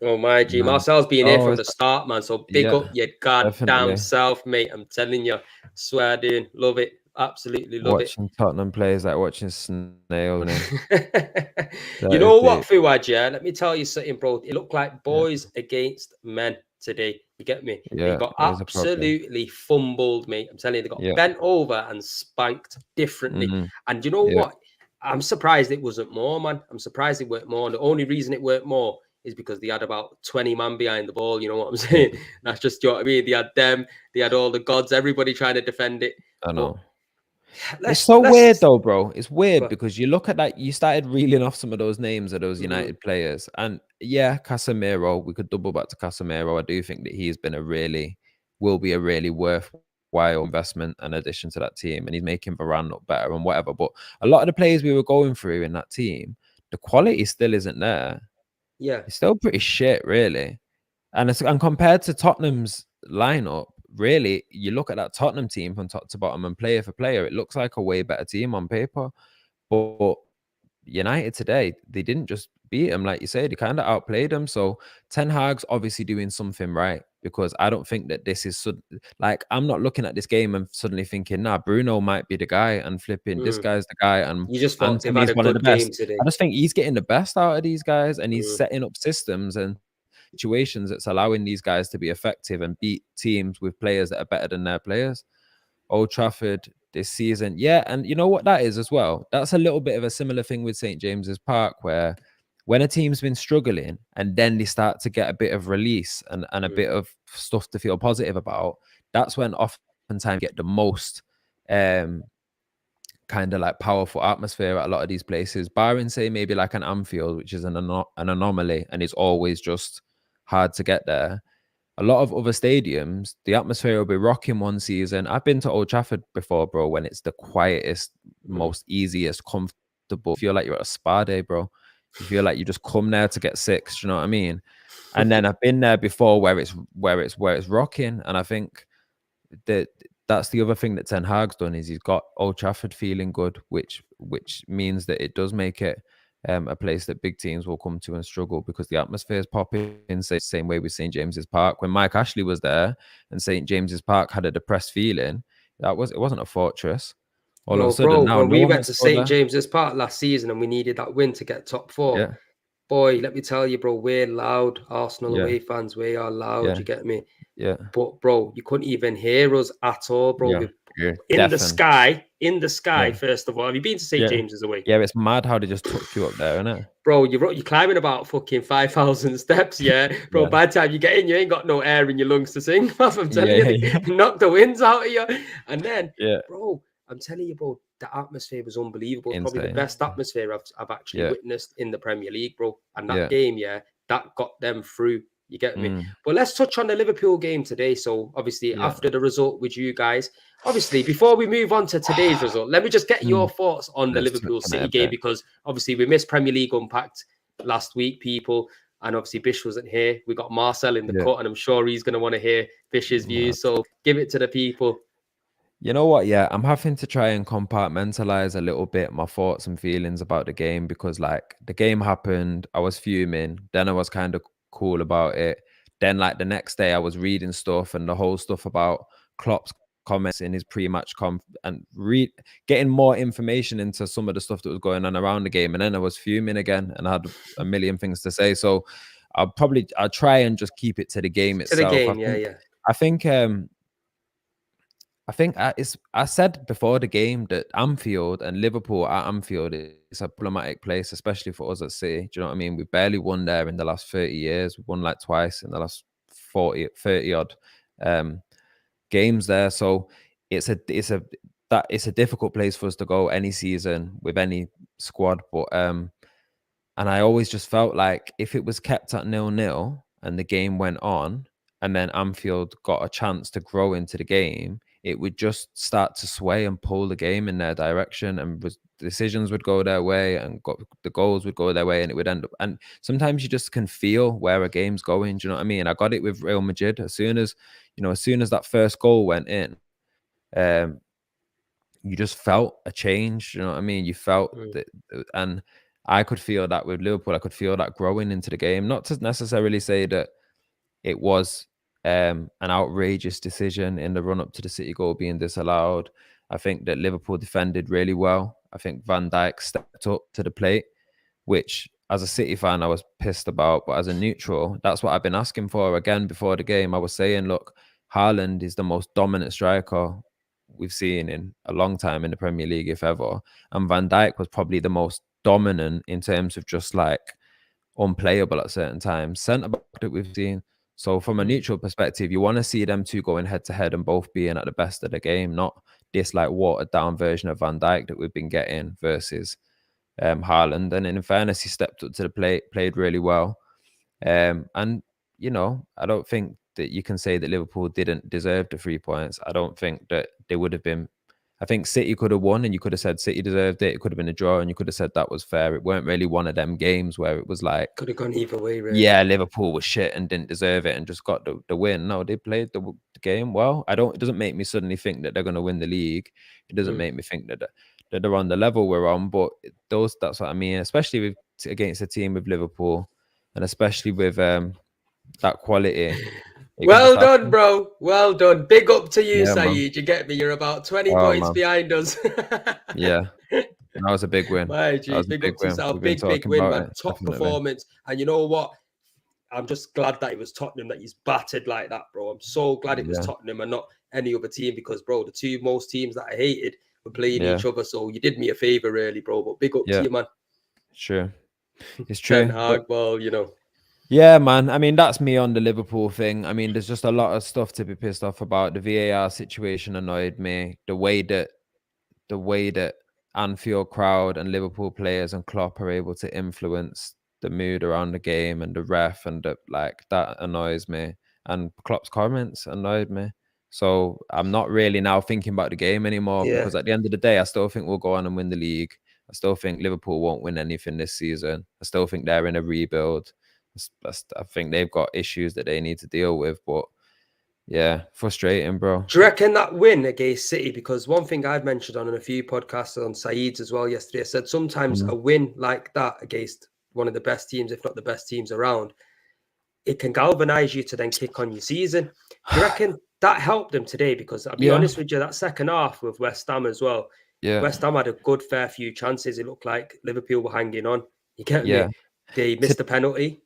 Oh my G, Man. Marcel's been here Oh, from it's, the start, man. So big yeah, up your goddamn definitely. self, mate. I'm telling you, swear, dude, love it, absolutely love it. Watching Tottenham plays like watching snail, innit? You That is know what, deep. Fuad, yeah? Let me tell you something, bro. It looked like Yeah. boys against men today. You get me? They Yeah. got It is a problem. absolutely fumbled, mate. I'm telling you, they got Yeah. bent over and spanked differently. And you know Yeah. what? I'm surprised it wasn't more, man. I'm surprised it weren't more. And the only reason it weren't more is because they had about 20 man behind the ball. You know what I'm saying? Yeah. That's just, you know what I mean? They had them, they had all the gods, everybody trying to defend it. I But know. It's let's so weird let's though, bro. It's weird go. because you look at that, you started reeling off some of those names of those Mhm. United players. And yeah, Casemiro, we could double back to Casemiro. I do think that he's been will be a really worthwhile investment and addition to that team. And he's making Varane look better and whatever. But a lot of the players we were going through in that team, the quality still isn't there. Yeah. It's still pretty shit, really. And compared to Tottenham's lineup, really, you look at that Tottenham team from top to bottom and player for player, it looks like a way better team on paper. But United today, they didn't just beat them, like you said, they kind of outplayed them. So Ten Hag's obviously doing something right because I don't think that this is like I'm not looking at this game and suddenly thinking, nah, Bruno might be the guy and flipping this Mm. guy's the guy and You just thought they've had Anthony's a one of the good game best. today. I just think he's getting the best out of these guys and he's Mm. setting up systems and situations that's allowing these guys to be effective and beat teams with players that are better than their players. Old Trafford this season, yeah, and you know what that is as well? That's a little bit of a similar thing with St. James's Park, where when a team's been struggling and then they start to get a bit of release and a bit of stuff to feel positive about, that's when oftentimes you get the most kind of like powerful atmosphere at a lot of these places, barring say maybe like an Anfield, which is an anomaly and it's always just hard to get there. A lot of other stadiums, the atmosphere will be rocking one season. I've been to Old Trafford before, bro, when it's the quietest, most easiest, comfortable. You feel like you're at a spa day, bro. You feel like you just come there to get sick. Do you know what I mean? And then I've been there before where it's rocking, and I think that that's the other thing that Ten Hag's done is he's got Old Trafford feeling good, which means that it does make it a place that big teams will come to and struggle because the atmosphere is popping. Same way with St James's Park. When Mike Ashley was there and St James's Park had a depressed feeling, it wasn't a fortress. All of a Well, sudden bro, now when no we one went wants to to go St. there. James's Park last season and we needed that win to get top four, Yeah, boy, let me tell you, bro, we're loud. Arsenal yeah, away fans, we are loud. yeah, You get me? yeah, But, bro, you couldn't even hear us at all, bro. yeah. We You're in the deafened. sky, Yeah, first of all. Have you been to St. yeah, James's away? yeah. It's mad how they just tuck you up there, isn't it? Bro, you're climbing about fucking 5,000 steps, yeah. Bro, Yeah, by the time you get in, you ain't got no air in your lungs to sing. I'm telling yeah, you, yeah, they knock the winds out of you. And then, yeah. bro, I'm telling you, bro, the atmosphere was unbelievable. Probably the Insane. best atmosphere I've actually Yeah, witnessed in the Premier League, bro. And that yeah. game, yeah, that got them through. You get me? Mm, But let's touch on the Liverpool game today. So, obviously, yeah. after the result with you guys, obviously, before we move on to today's result, let me just get your Mm. thoughts on the Let's touch Liverpool on it City a game bit. because obviously we missed Premier League Unpacked last week, people. And obviously, Bish wasn't here. We got Marcel in the Yeah. cut, and I'm sure he's going to want to hear Bish's Mad. views. So, give it to the people. You know what? Yeah, I'm having to try and compartmentalize a little bit my thoughts and feelings about the game because, like, the game happened, I was fuming, then I was kind of cool about it. Then, like, the next day, I was reading stuff and the whole stuff about Klopp's comments in his pre-match and getting more information into some of the stuff that was going on around the game. And then I was fuming again and I had a million things to say. So I'll try and just keep it to the game To the itself. game, yeah, yeah. I think I said before the game that Anfield and Liverpool at Anfield is a problematic place, especially for us at City. Do you know what I mean? We barely won there in the last 30 years. We've won like twice in the last 30 odd um, games there. So it's a difficult place for us to go any season with any squad. But and I always just felt like if it was kept at 0-0 and the game went on, and then Anfield got a chance to grow into the game, it would just start to sway and pull the game in their direction, and decisions would go their way, and the goals would go their way, and it would end up. And sometimes you just can feel where a game's going. Do you know what I mean? I got it with Real Madrid. As soon as that first goal went in, um, you just felt a change. You know what I mean? You felt Mm. that, and I could feel that with Liverpool. I could feel that growing into the game. Not to necessarily say that it was an outrageous decision in the run up to the City goal being disallowed. I think that Liverpool defended really well. I think Van Dijk stepped up to the plate, which as a City fan I was pissed about, but as a neutral, that's what I've been asking for. Again, before the game, I was saying, look, Haaland is the most dominant striker we've seen in a long time in the Premier League, if ever. And Van Dijk was probably the most dominant in terms of just like unplayable at certain times centre back that we've seen. So from a Mm. neutral perspective, you want to see them two going head to head and both being at the best of the game, not this like watered down version of Van Dijk that we've been getting versus Haaland. And in fairness, he stepped up to the plate, played really well. And I don't think that you can say that Liverpool didn't deserve the 3 points. I don't think that they would have been. I think City could have won, and you could have said City deserved it. It could have been a draw, and you could have said that was fair. It weren't really one of them games where it was like, Could have gone either way, really. yeah, Liverpool was shit and didn't deserve it and just got the win. No, they played the game well. It doesn't make me suddenly think that they're going to win the league. It doesn't Mm. make me think that they're on the level we're on. But that's what I mean, especially against a team with Liverpool, and especially with that quality. It can just Well done, happen. bro. Well done. Big up to you, Yeah, man. Saeed. You get me? You're about 20 Oh, points man. behind us. Yeah. That was a big win. My That G, was a big big up to win. yourself. We've been Big talking win, about man. it. Top Definitely. performance. And you know what? I'm just glad that it was Tottenham that he's battered like that, bro. I'm so glad it was Yeah. Tottenham and not any other team because, bro, the two most teams that I hated were playing Yeah. each other. So you did me a favor, really, bro. But big up to Yeah. you, man. Sure. It's Ten true. But Hag, well, yeah, man. I mean, that's me on the Liverpool thing. I mean, there's just a lot of stuff to be pissed off about. The VAR situation annoyed me. The way that Anfield crowd and Liverpool players and Klopp are able to influence the mood around the game and the ref and that annoys me. And Klopp's comments annoyed me. So I'm not really now thinking about the game anymore yeah. because at the end of the day, I still think we'll go on and win the league. I still think Liverpool won't win anything this season. I still think they're in a rebuild. I think they've got issues that they need to deal with. But yeah, frustrating, bro. Do you reckon that win against City? Because one thing I've mentioned on a few podcasts on Saeed's as well yesterday, I said sometimes Mm. a win like that against one of the best teams, if not the best teams around, it can galvanize you to then kick on your season. Do you reckon that helped them today? Because I'll be Yeah, honest with you, that second half with West Ham as well, yeah, West Ham had a good fair few chances. It looked like Liverpool were hanging on. You get yeah. me? They To, missed the penalty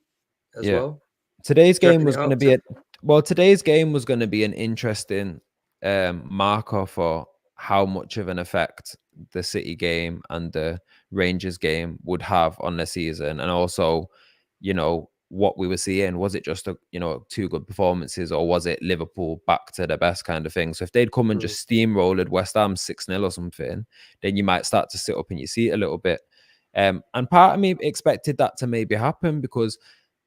as yeah. well. Today's Do you game reckon it was going to helped be them? today's game was going to be an interesting marker for how much of an effect the City game and the Rangers game would have on the season, and also, what we were seeing. Was it just two good performances, or was it Liverpool back to the best kind of thing? So if they'd come and Mm, just steamrolled West Ham 6-0 or something, then you might start to sit up in your seat a little bit. And part of me expected that to maybe happen because,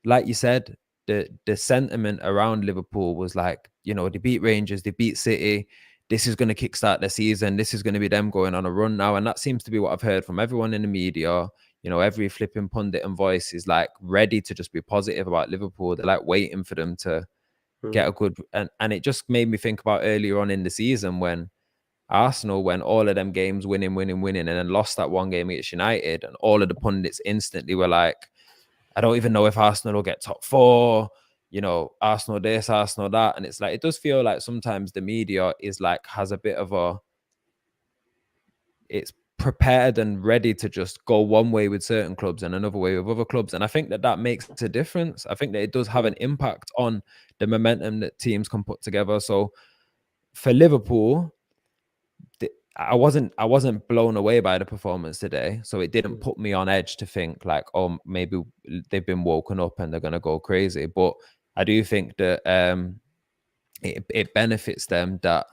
like you said, the sentiment around Liverpool was like, they beat Rangers, they beat City. This is going to kickstart their season. This is going to be them going on a run now. And that seems to be what I've heard from everyone in the media. Every flipping pundit and voice is like ready to just be positive about Liverpool. They're like waiting for them to mm. get a good. And it just made me think about earlier on in the season when Arsenal went all of them games winning, and then lost that one game against United, and all of the pundits instantly were like, I don't even know if Arsenal will get top four, Arsenal this, Arsenal that. And it's like, it does feel like sometimes the media is like, has a bit of it's prepared and ready to just go one way with certain clubs and another way with other clubs. And I think that makes a difference. I think that it does have an impact on the momentum that teams can put together. So for Liverpool, I wasn't blown away by the performance today, so it didn't put me on edge to think like, oh, maybe they've been woken up and they're gonna go crazy. But I do think that it benefits them that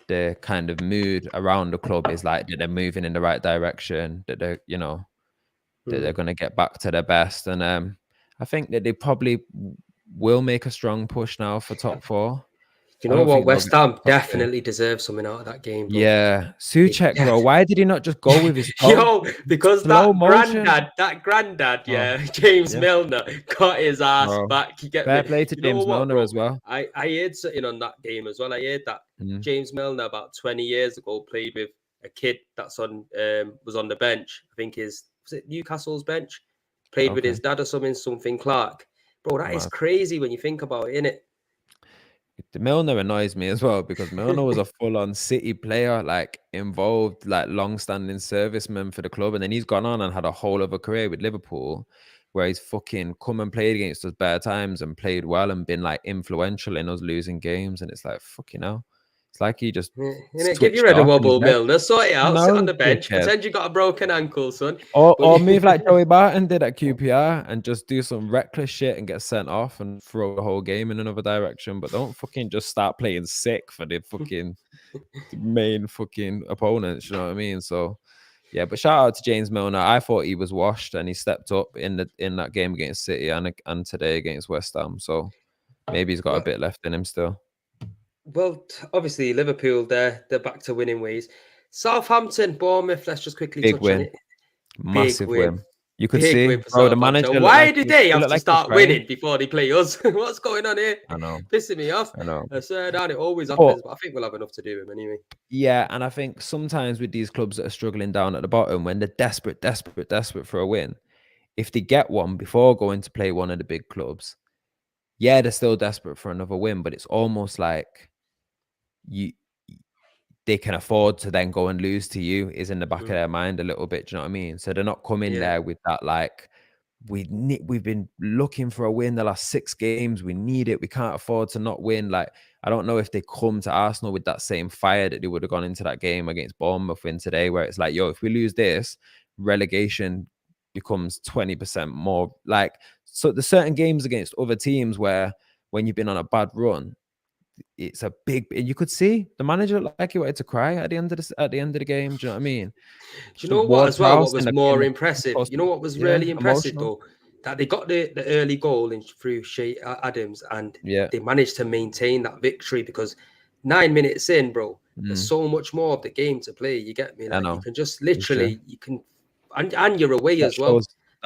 the kind of mood around the club is like that they're moving in the right direction, that they're that they're gonna get back to their best, and I think that they probably will make a strong push now for top four. You I know don't what? think they'll West get Ham top two. definitely deserves something out of that game, bro. Yeah, They Suchek, bro. Why did he not just go with his toe? Yo, because Slow motion. that granddad, Oh, yeah, James yeah, Milner got his ass bro. back. You get Fair me? play to You know James what, Milner bro? as well. I heard something on that game as well. I heard that Mm, James Milner about 20 years ago played with a kid that's on was on the bench. I think was it Newcastle's bench? Played with okay, his dad or something Clark. Bro, that is mad. crazy when you think about it, innit? The Milner annoys me as well because Milner was a full-on City player, like involved, like long-standing serviceman for the club, and then he's gone on and had a whole other career with Liverpool, where he's fucking come and played against us better times and played well and been like influential in us losing games, and it's like fucking hell, it's like he just Innit? Give your switched head a off and he's wobble, there. Milner. Sort it out. Sit on No, the bench. dickhead. Pretend you got a broken ankle, son. But Or move like Joey Barton did at QPR and just do some reckless shit and get sent off and throw the whole game in another direction. But don't fucking just start playing sick for the fucking main fucking opponents. You know what I mean? So yeah, but shout out to James Milner. I thought he was washed and he stepped up in that game against City and today against West Ham. So maybe he's got a well, bit left in him still. obviously Liverpool, they're back to winning ways. Southampton, Bournemouth. Let's just quickly Big touch on win. it. Big Massive win. win. You could Big see, win for bro, the Southampton. manager looked Why like did they he have looked to like he was start crying. winning before they play us? What's going on here? I know. Pissing me off. I know. I swear down, it always But happens, but I think we'll have enough to do him anyway. yeah, and I think sometimes with these clubs that are struggling down at the bottom, when they're desperate for a win, if they get one before going to play one of the big clubs, yeah, they're still desperate for another win, but it's almost like you they can afford to then go and lose to you is in the back of their mind a little bit. Do you know what I mean? So they're not coming Yeah. there with that like we've been looking for a win the last 6 games. We need it. We can't afford to not win. Like I don't know if they come to Arsenal with that same fire that they would have gone into that game against Bournemouth in today, where it's like, yo, if we lose this, relegation becomes 20% more. Like so, there's certain games against other teams where when you've been on a bad run, it's a big. You could see the manager looked like he wanted to cry at the end of the game. Do you know what I mean? Do you Just know what Ward as well? What Prowse was in more the impressive? post, You know what was yeah, really impressive emotional. though? That they got the early goal in through Shea Adams and Yeah, they managed to maintain that victory because 9 minutes in, bro, there's mm, so much more of the game to play. You get me? I Like you know. can just It's true. literally and you're away That as well.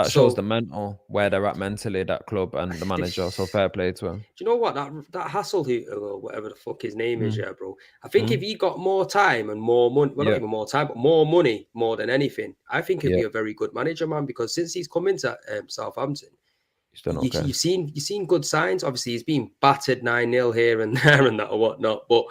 shows the So mental where they're at mentally, that club and the manager. So fair play to him. do you know what that Hassel or whatever the fuck his name is, Mm, yeah, bro? I think if mm, he got more time and more money, well, not yeah, even more time, but more money, more than anything, I think he'd yeah. be a very good manager, man. Because since he's come into Southampton, He's done okay. you've seen good signs. Obviously, he's been battered 9-0 here and there and that or whatnot, but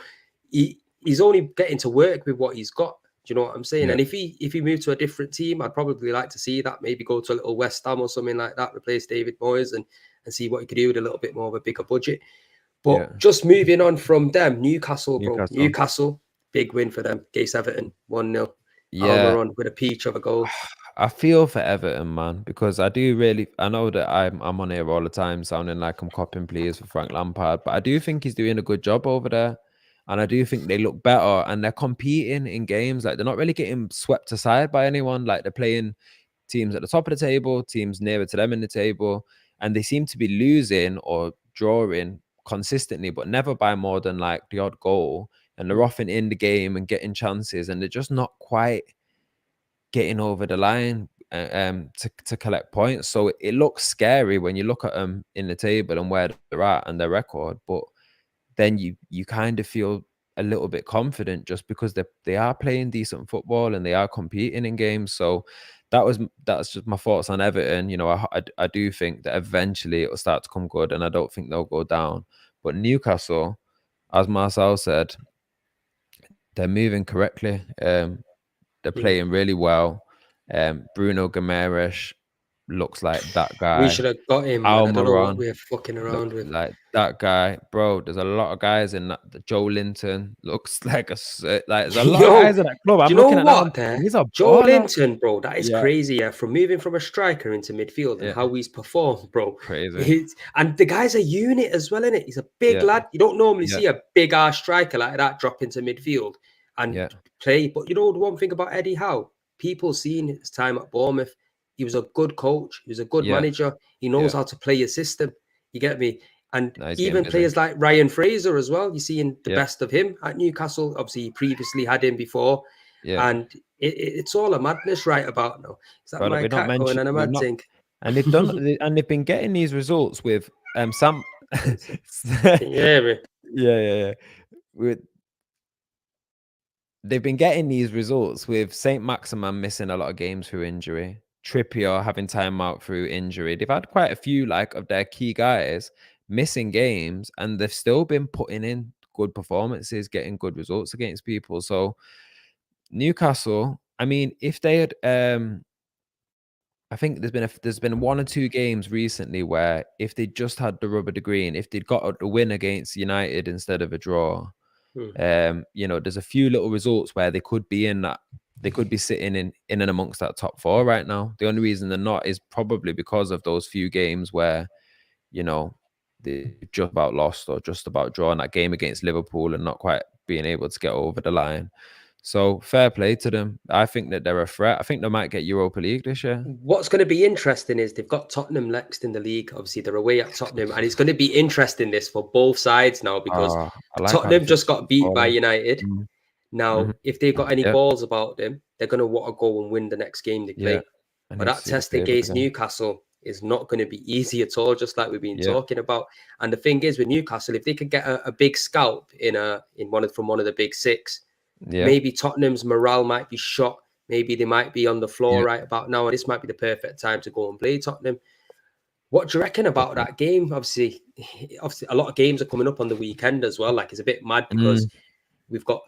he's only getting to work with what he's got. Do you know what I'm saying? Yeah, And if he moved to a different team, I'd probably like to see that. Maybe go to a little West Ham or something like that, replace David Moyes and see what he could do with a little bit more of a bigger budget. yeah. But just moving on from them, Newcastle, bro. Newcastle. Newcastle, big win for them. Against Everton, 1-0. Yeah, Almiron with a peach of a goal. I feel for Everton, man, because I do really. I know that I'm on here all the time, sounding like I'm copying players for Frank Lampard, but I do think he's doing a good job over there, and I do think they look better, and they're competing in games. Like they're not really getting swept aside by anyone. Like they're playing teams at the top of the table, teams nearer to them in the table, and they seem to be losing or drawing consistently, but never by more than like the odd goal. And they're often in the game and getting chances, and they're just not quite getting over the line to collect points. So it looks scary when you look at them in the table and where they're at and their record, but then you kind of feel a little bit confident just because they are playing decent football and they are competing in games. So that's just my thoughts on Everton. You know, I do think that eventually it'll start to come good, and I don't think they'll go down. But Newcastle, as Marcel said, they're moving correctly. They're playing really well. Bruno Guimaraes looks like that We guy. should have got him, and I don't know what Almiron we're fucking around looks with. like that guy, bro. There's a lot of guys in that. Joe Linton looks like there's a lot of Yo, guys in that club. do I'm you know looking at that. what there? He's a Joe baller. Linton, bro, that is Yeah, crazy. Yeah, from moving from a striker into midfield and yeah, how he's performed, bro. crazy. And the guy's a unit as well, innit? He's a big Yeah, lad. You don't normally yeah, see a big ass striker like that drop into midfield and yeah. play. But you know the one thing about Eddie Howe, people seen his time at Bournemouth. He was a good coach. He was a good Yeah, manager. He knows yeah. how to play his system. You get me? And No, he's getting even busy. players like Ryan Fraser as well. You're seeing the Yeah, best of him at Newcastle. Obviously, he previously had him before. yeah. And it's all a madness right about now. Is that But my we're not cat going mentioned. on a We've mad not, thing? and they've been getting these results with Sam. Can you hear me? Yeah. With They've been getting these results with Saint Maximin missing a lot of games through injury, Trippier having time out through injury. They've had quite a few like of their key guys missing games, and they've still been putting in good performances, getting good results against people. So Newcastle, I mean, if they had I think there's been one or two games recently where if they just had the rubber the green, if they'd got a win against United instead of a draw, you know, there's a few little results where they could be in that, they could be sitting in and amongst that top four right now. The only reason they're not is probably because of those few games where, you know, they just about lost or just about drawing that game against Liverpool and not quite being able to get over the line. So fair play to them. I think that they're a threat. I think they might get Europa League this year. What's going to be interesting is they've got Tottenham next in the league. Obviously, they're away at Tottenham, and it's going to be interesting this for both sides now because I like how the Tottenham just fixtures got beat by falling. United. Mm-hmm. Now, if they've got any Yeah, balls about them, they're going to want to go and win the next game they yeah. play. I But need to that see the test table against again. Newcastle is not going to be easy at all, just like we've been Yeah, talking about. And the thing is with Newcastle, if they could get a big scalp from one of the big six, yeah, maybe Tottenham's morale might be shot. Maybe they might be on the floor yeah. right about now, and this might be the perfect time to go and play Tottenham. What do you reckon about Definitely. that game? Obviously, a lot of games are coming up on the weekend as well. Like it's a bit mad because we've got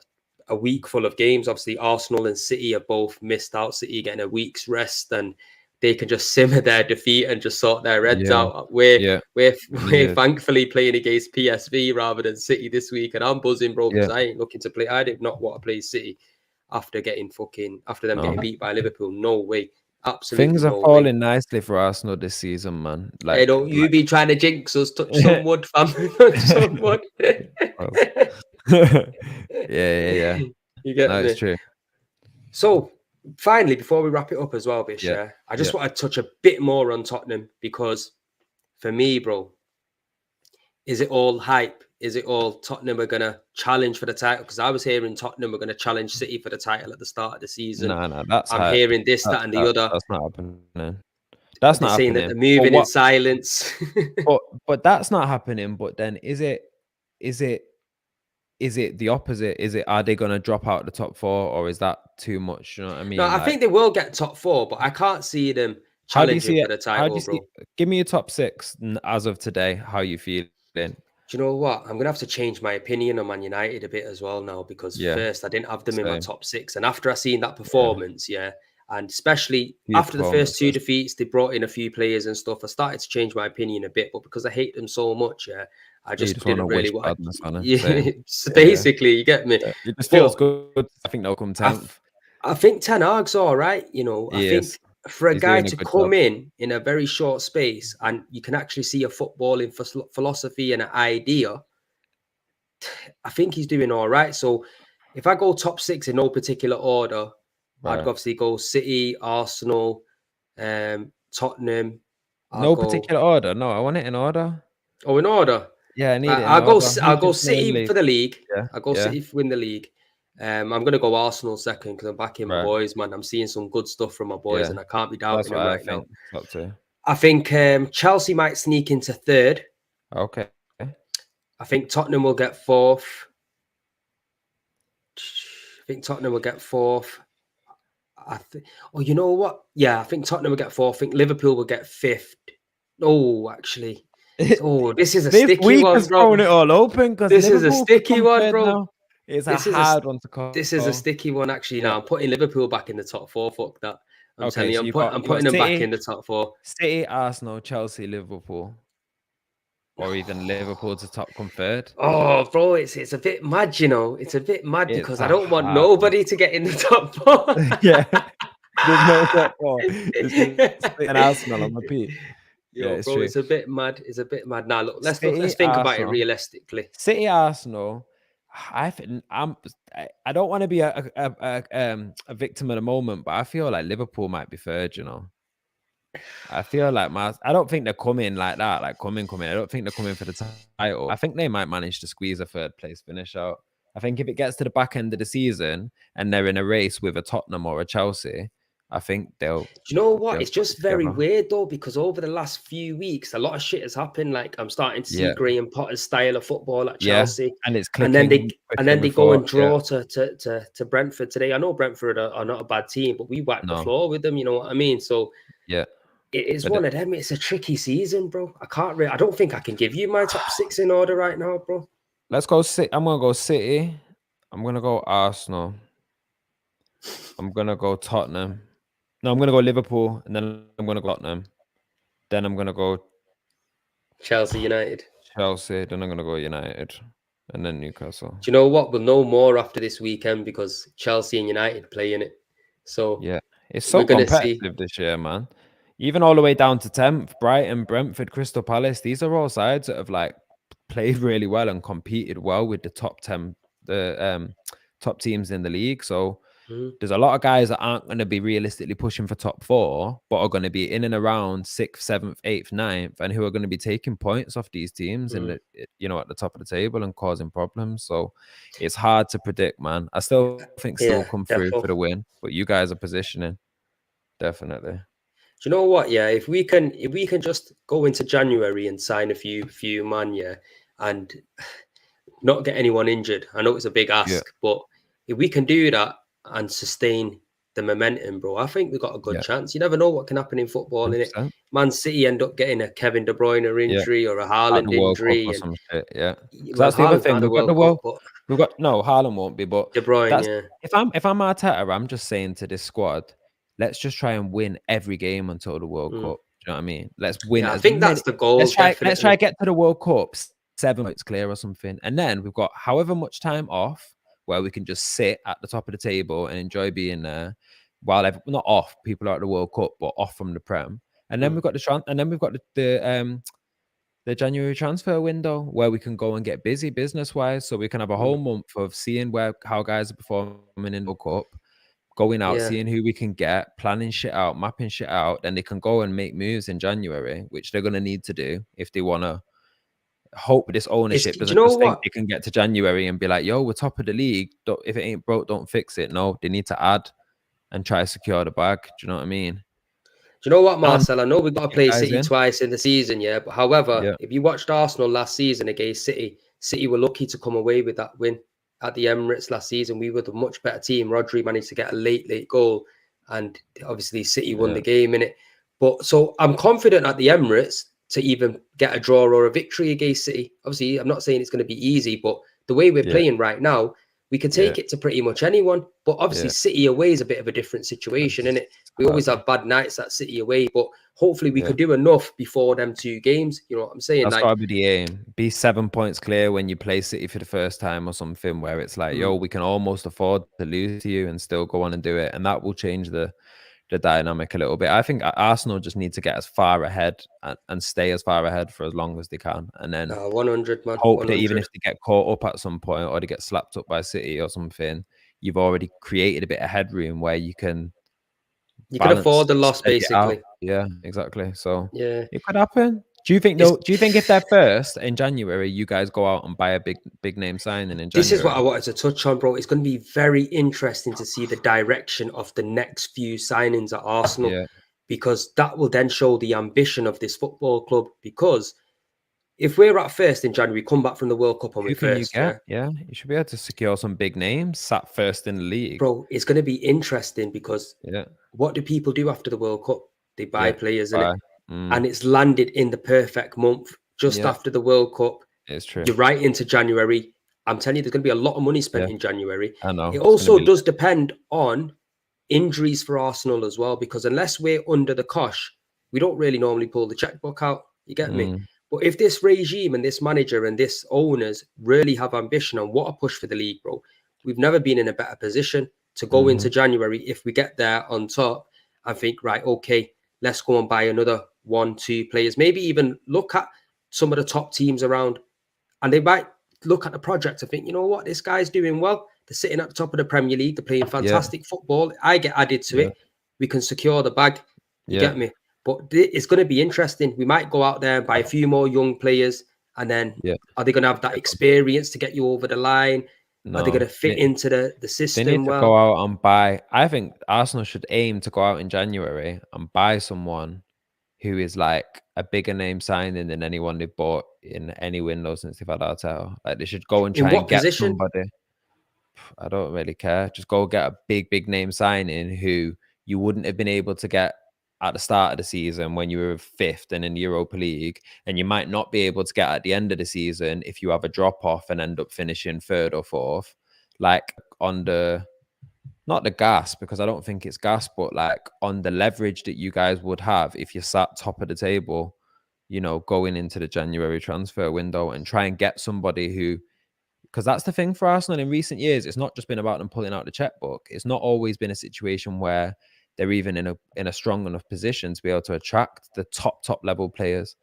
a week full of games. Obviously, Arsenal and City are both missed out. City getting a week's rest, and they can just simmer their defeat and just sort their heads Yeah, out. We're yeah. we're we're Needed. thankfully playing against PSV rather than City this week, and I'm buzzing, bro, because Yeah. I ain't looking to play. I did not want to play City after them getting No. beat by Liverpool. No way, absolutely Things are no way. falling nicely for Arsenal this season, man. Hey, don't you be trying to jinx us. Touch some Like wood, fam. Touch some wood. Well, yeah. You No, get it's me? true. So, finally, before we wrap it up as well, Bish, Yeah, yeah, I yeah. just want to touch a bit more on Tottenham because for me, bro, is it all hype? Is it all Tottenham are going to challenge for the title? Because I was hearing Tottenham are going to challenge City for the title at the start of the season. No, that's I'm hype. hearing this, that, and the other. That's not happening. That's They're not saying that happening. they're But moving in what silence. but that's not happening. But then is it is it the opposite? Is it, are they gonna drop out the top four, or is that too much? You know what I No, mean? I Like, think they will get top four, but I can't see them how do you challenging see for it? the How do title, you see, bro. give me your top six as of today, how you feeling? Do you know what? I'm gonna have to change my opinion on Man United a bit as well now because Yeah, first I didn't have them in my same. top six, and after I seen that Yeah, performance, yeah, and especially few after the first two performances. defeats, they brought in a few players and stuff. I started to change my opinion a bit, but because I hate them so much, yeah, I You just just want to didn't really wish want. badness on her. Yeah, Same. so Yeah. basically, you get me. Yeah. It just feels But good. I think they'll come I, 10th. I think Ten Hag's all right. You know, I He think is. for a He's guy doing a to good come job. in a very short space and you can actually see a footballing philosophy and an idea. I think he's doing all right. So if I go top six in no particular order, I'd Right. obviously go City, Arsenal, Tottenham. I'll No go particular order. No, I want it in order. in order. Yeah, I need Right, it in order. I'll Who go should win the City league? for the league. Yeah. I'll go Yeah. City to win the league. I'm gonna go Arsenal second because I'm backing my Right. boys, man. I'm seeing some good stuff from my boys, Yeah. and I can't be That's doubting what them I right now. think. Top two. I think Chelsea might sneak into third. Okay. I think Tottenham will get fourth. I think Tottenham will get fourth. Oh, you know what? Yeah, I think Tottenham will get fourth. I think Liverpool will get fifth. Oh, actually. Oh, this is a This sticky week one, has bro. thrown it all open because This is a Liverpool sticky become one, third bro. now. It's a This is a hard one to this is a call. sticky one actually. Yeah. Now I'm putting Liverpool back in the top four. Fuck that. I'm telling Okay, you, so I'm you got putting them back City, in the top four. City, Arsenal, Chelsea, Liverpool, or even Liverpool to top come third. Oh, bro, it's a bit mad, you know. It's a bit mad It's because I a don't want hard one. nobody to get in the top four. Yeah. There's no top four. It's just City and Arsenal on the peak. Yeah, Yo, it's bro, true. it's a bit mad. It's a bit mad. Now look, let's City, think about it Arsenal. realistically. City, Arsenal. I think I don't want to be a victim of the moment, but I feel like Liverpool might be third. You know, I feel like I don't think they're coming like that, like coming. I don't think they're coming for the title. I think they might manage to squeeze a third place finish out. I think if it gets to the back end of the season and they're in a race with a Tottenham or a Chelsea, I think Do you know what? they'll It's put just it very together. weird though, because over the last few weeks, a lot of shit has happened. Like I'm starting to see Yeah, Graham Potter's style of football at yeah, Chelsea, and it's and then clicking quicker than they go before. and Yeah, draw to Brentford today. I know Brentford are not a bad team, but we wiped the no, floor with them. You know what I mean? So yeah, it is but one of them. It's a tricky season, bro. I don't think I can give you my top six in order right now, bro. let's go. I'm gonna go City. I'm gonna go Arsenal. I'm gonna go Tottenham. No, I'm gonna go Liverpool, and then I'm gonna go Tottenham. Then I'm gonna go Chelsea United. Chelsea. Then I'm gonna go United, and then Newcastle. Do you know what? We'll know more after this weekend because Chelsea and United play in it. So Yeah, it's we're so gonna see. competitive this year, man. Even all the way down to 10th, Brighton, Brentford, Crystal Palace. These are all sides that have like played really well and competed well with the top 10, the top teams in the league. So Mhm. there's a lot of guys that aren't going to be realistically pushing for top four, but are going to be in and around sixth, seventh, eighth, ninth, and who are going to be taking points off these teams in Mm. the at the top of the table and causing problems. So it's hard to predict, man. I still think City will Yeah, come through for definitely. the win, but you guys are positioning definitely. Do you know what? Yeah, if we can just go into January and sign a few man, yeah, and not get anyone injured. I know it's a big Yeah, ask, but if we can do that and sustain the momentum, bro, I think we've got a good yeah, chance. You never know what can happen in football, innit? 100%. Man City end up getting a Kevin De Bruyne Yeah, injury or a at the Haaland World Cup injury, or and some shit. Yeah, because well, that's the other Haaland's not thing. at the We've got the World Cup, world. but We've got no Haaland won't be, but De Bruyne, that's yeah, if I'm Arteta, I'm just saying to this squad, let's just try and win every game until the World mm. Cup. Do you know what I mean? Let's win Yeah, I as think that's many. the goal, Let's try definitely. get to the World Cup 7 points clear or something, and then we've got however much time off where we can just sit at the top of the table and enjoy being there while not off. People are at the World Cup, but off from the Prem. And then Mm, we've got and then we've got the January transfer window where we can go and get busy business wise. So we can have a mm. whole month of seeing how guys are performing in the World Cup, going out, Yeah. seeing who we can get, planning shit out, mapping shit out. Then they can go and make moves in January, which they're gonna need to do if they wanna hope this ownership Do you doesn't know just think what? they can get to January and be like, yo, we're top of the league. If it ain't broke, don't fix it. No, they need to add and try to secure the bag. Do you know what I mean? Do you know what, And Marcel? I know we've got to get play guys City in. twice in the season, yeah. But however, Yeah, if you watched Arsenal last season against City, City were lucky to come away with that win at the Emirates last season. We were the much better team. Rodri managed to get a late goal, and obviously City won yeah, the game in it. But so I'm confident at the Emirates to even get a draw or a victory against City. Obviously, I'm not saying it's going to be easy, but the way we're yeah, playing right now, we can yeah, take it to pretty much anyone. But obviously, yeah. City away is a bit of a different situation, isn't It's it? We always hard. have bad nights at City away, but hopefully we Yeah. could do enough before them two games. You know what I'm saying? That's Like, gotta be the aim. Be 7 points clear when you play City for the first time or something where it's like, mm, yo, we can almost afford to lose to you and still go on and do it. And that will change the dynamic a little bit. I think Arsenal just need to get as far ahead and stay as far ahead for as long as they can. And then 100, man, hope that even 100. if they get caught up at some point or they get slapped up by City or something, you've already created a bit of headroom where you can You can balance afford the loss, steady it out. basically. Yeah, exactly. So Yeah. it could happen. Do you think It's, though? Do you think if they're first in January, you guys go out and buy a big name signing in this is what I January? wanted to touch on, bro. It's going to be very interesting to see the direction of the next few signings at Arsenal Yeah, because that will then show the ambition of this football club. Because if we're at first in January, come back from the World Cup and we're Who can you first, get? yeah, Yeah, you should be able to secure some big names, sat first in the league. bro, it's going to be interesting because Yeah, what do people do after the World Cup? They buy yeah. players in it, Bye. and it's landed in the perfect month just Yeah, after the World Cup. it's true. You're right into January. I'm telling you, there's going to be a lot of money spent Yeah, in January. I know. It It's gonna also be does depend on injuries for Arsenal as well, because unless we're under the cosh, we don't really normally pull the checkbook out. You get me? mm, But if this regime and this manager and this owners really have ambition and want to push for the league, bro, we've never been in a better position to go into mhm. January if we get there on top and think, right, okay, let's go and buy another 1, 2 players. Maybe even look at some of the top teams around, and they might look at the project and think, you know what, this guy's doing well. They're sitting at the top of the Premier League. They're playing Yeah, fantastic football. I get added to yeah, it. We can secure the bag. You yeah, get me? But it's going to be interesting. We might go out there and buy a few more young players, and then yeah. are they going to have that experience to get you over the line? Are they going No, to fit into the they need system to go well? out and buy. I think Arsenal should aim to go out in January and buy someone who is like a bigger name signing than anyone they've bought in any window since they've had Arteta. Like they should go and In try and what get position? somebody. I don't really care. Just go get a big name signing who you wouldn't have been able to get at the start of the season when you were fifth and in the Europa League, and you might not be able to get at the end of the season if you have a drop off and end up finishing third or fourth. Like on the not the gas, because I don't think it's gas, but like on the leverage that you guys would have if you sat top of the table, going into the January transfer window and try and get somebody who, because that's the thing for Arsenal in recent years. It's not just been about them pulling out the checkbook. It's not always been a situation where they're even in a strong enough position to be able to attract the top level players.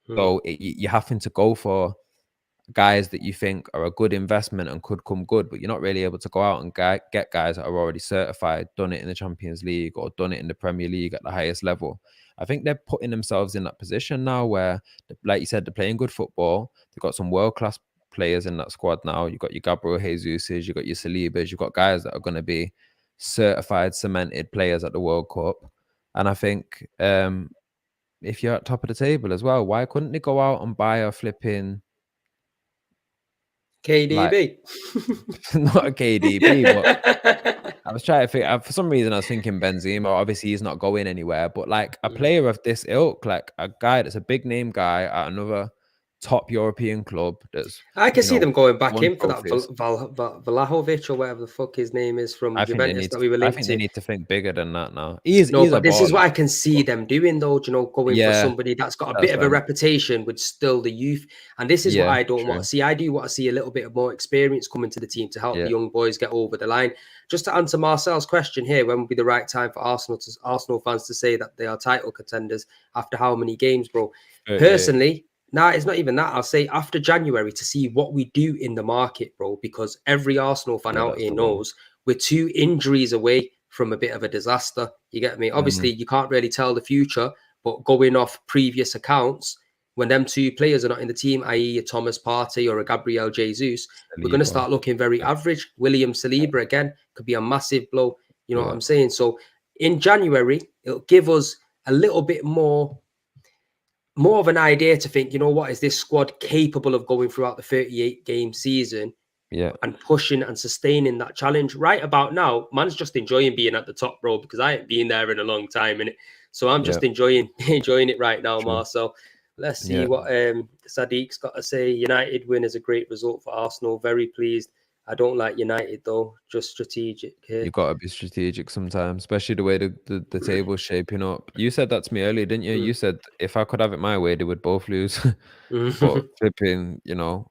Hmm. So you're having to go for guys that you think are a good investment and could come good, but you're not really able to go out and get guys that are already certified, done it in the Champions League or done it in the Premier League at the highest level. I think they're putting themselves in that position now where, like you said, they're playing good football. They've got some world-class players in that squad now. You've got your Gabriel Jesus's, you've got your Salibas, you've got guys that are going to be certified, cemented players at the World Cup. And I think if you're at top of the table as well, why couldn't they go out and buy a flipping like KDB. not a KDB, but I was trying to think. For some reason, I was thinking Benzema. Obviously, he's not going anywhere. But like a player of this ilk, like a guy that's a big name guy at another top European club, that's I can see them going back won in for that trophies. Vlahovic or whatever the fuck his name is from Juventus that we were I linked think they to. need to think bigger than that now. He's No, he's a but this is baller. what I can see But them doing, though. Do you know, going for yeah, somebody that's got a bit that's of a right. reputation with still the youth. And this is what Yeah, I don't want true. to see. I do want to see a little bit of more experience coming to the team to help the Yeah, young boys get over the line. Just to answer Marcel's question here, when would be the right time for Arsenal fans to say that they are title contenders after how many games, bro? 38. Personally, nah, it's not even that. I'll say after January to see what we do in the market, bro, because every Arsenal fan Yeah, out that's here the one. knows we're 2 injuries away from a bit of a disaster. You get me? Obviously, Mm, you can't really tell the future, but going off previous accounts, when them two players are not in the team, i.e., a Thomas Partey or a Gabriel Jesus, we're going to Saliba. start looking very Yeah, average. William Saliba again could be a massive blow. You know what yeah, I'm saying? So in January, it'll give us a little bit more of an idea to think, you know what, is this squad capable of going throughout the 38 game season yeah, and pushing and sustaining that challenge? Right about now, man's just enjoying being at the top, bro, because I ain't been there in a long time, innit? So I'm yeah. just enjoying it right now, True. Marcel. Let's see Yeah. what Sadiq's got to say. United win is a great result for Arsenal. Very pleased. I don't like United though, just strategic here. You gotta be strategic sometimes, especially the way the table's shaping up. You said that to me earlier, didn't you? Mm. You said if I could have it my way, they would both lose. But flipping,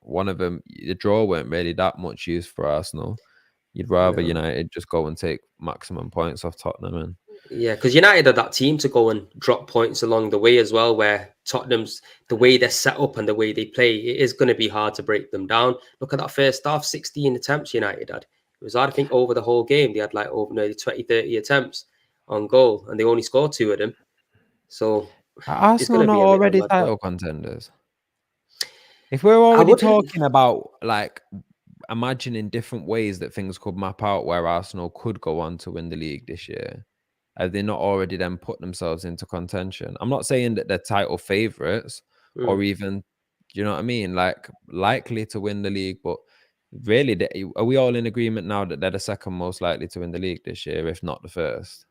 one of them, the draw weren't really that much use for Arsenal. You'd rather No. United just go and take maximum points off Tottenham, and Yeah, because United are that team to go and drop points along the way as well, where Tottenham's the way they're set up and the way they play, it is going to be hard to break them down. Look at that first half, 16 attempts United had. It was hard, I think, over the whole game. They had like over nearly 20, 30 attempts on goal, and they only scored 2 of them. So are it's Arsenal going to not be a bit of a already mad one. title contenders? If we're I already wouldn't. talking about like imagining different ways that things could map out where Arsenal could go on to win the league this year, have they not already then put themselves into contention? I'm not saying that they're title favourites or Mm. even Do you know what I mean? Like likely to win the league, but really, are we all in agreement now that they're the second most likely to win the league this year, if not the first?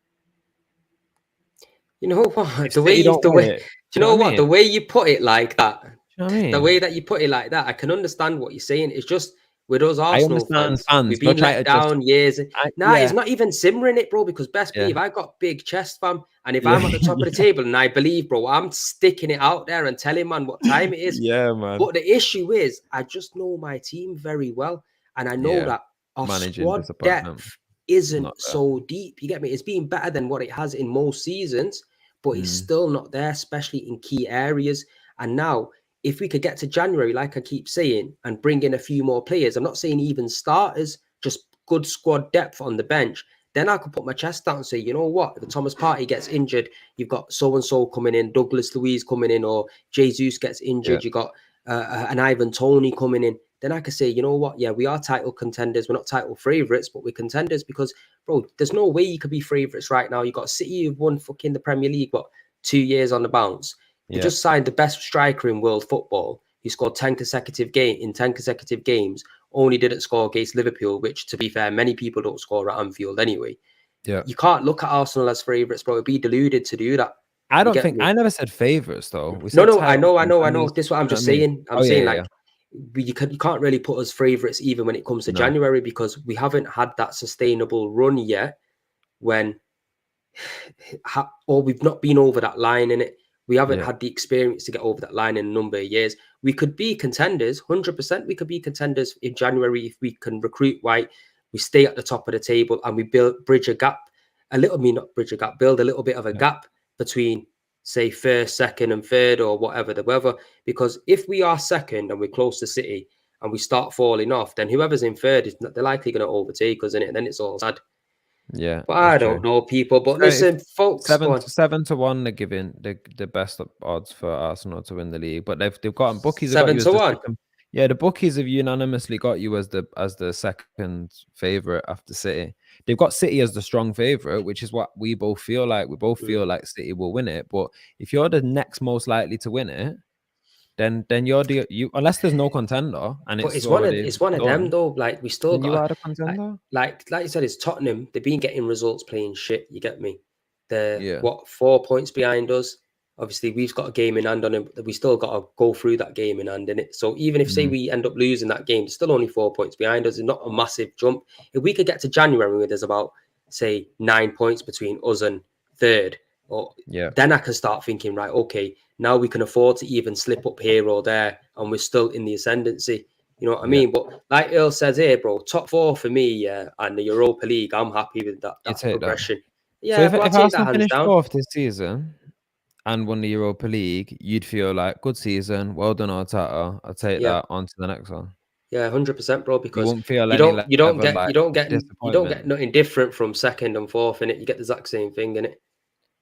You know what? If City don't The win way, it, do do you you know know what I what? mean? The way you put it like that, Do you know what I the mean? way that you put it like that, I can understand what you're saying. It's just with us I Arsenal understand fans, we've fans. You're been trying let to just, down years. Nah, it's yeah, not even simmering it, bro. Because best yeah, believe I got big chest, fam. And if yeah, I'm at the top of the yeah, table and I believe, bro, I'm sticking it out there and telling man what time it is. yeah, man. But the issue is, I just know my team very well, and I know Yeah, that our managing squad disappointment. depth It's not isn't there. so deep. You get me? It's been better than what it has in most seasons, but it's Mm, still not there, especially in key areas. And now, if we could get to January, like I keep saying, and bring in a few more players, I'm not saying even starters, just good squad depth on the bench. Then I could put my chest out and say, you know what? If the Thomas Partey gets injured, you've got so and so coming in, Douglas Luiz coming in, or Jesus gets yeah, injured, you got an Ivan Tony coming in. Then I could say, you know what? Yeah, we are title contenders. We're not title favourites, but we're contenders because, bro, there's no way you could be favourites right now. You got City who've won fucking the Premier League, what, 2 years on the bounce. They yeah, just signed the best striker in world football. He scored 10 consecutive games. Only didn't score against Liverpool, which, to be fair, many people don't score at Anfield anyway. yeah. You can't look at Arsenal as favourites, bro. It'd be deluded to do that. I You don't get think me? I never said favorites though. We No, said no, title I know. contenders. This is what I'm You know what just I mean? saying. I'm Oh yeah, saying yeah, yeah. like you can't really put us favourites even when it comes to No, January because we haven't had that sustainable run yet when or we've not been over that line in it. We haven't yeah, had the experience to get over that line in a number of years. We could be contenders, 100%. We could be contenders in January if we can recruit right. We stay at the top of the table and we bridge a gap, not bridge a gap, build a little bit of a yeah, gap between, say, first, second, and third, or whatever the weather. Because if we are second and we're close to City and we start falling off, then whoever's in third is they're likely going to overtake us in it, and then it's all sad. yeah. But That's I true. don't know, people. But So if listen, folks, go on. 7-1, they're giving the best odds for Arsenal to win the league. But they've got bookies have got Seven you as to the one. second. Yeah, the bookies have unanimously got you as the second favorite after City. They've got City as the strong favorite, which is what we both feel like. We both Mm. feel like City will win it. But if you're the next most likely to win it, then you're you unless there's no contender and But it's already it's one of them done, though. Like we still then you got are the like contender. like you said, it's Tottenham. They've been getting results playing shit. You get me? They're Yeah. what 4 points behind us. Obviously, we've got a game in hand on them. We still got to go through that game in hand in it. So even if say Mm, we end up losing that game, it's still only 4 points behind us. It's not a massive jump. If we could get to January where there's about say 9 points between us and third, or yeah. then I can start thinking, right, okay, now we can afford to even slip up here or there, and we're still in the ascendancy. You know what I Yeah. mean? But like Earl says here, bro, top four for me, yeah, and the Europa League, I'm happy with that You that take that. progression. So Yeah, bro, I'll if take that Arsenal hands finished down. fourth this season and won the Europa League, you'd feel like good season, well done, Arteta. I'll take Yeah, that on to the next one. yeah, 100%, bro. You Because won't feel any level like you don't get disappointment. nothing different from second and fourth in it. You get the exact same thing in it.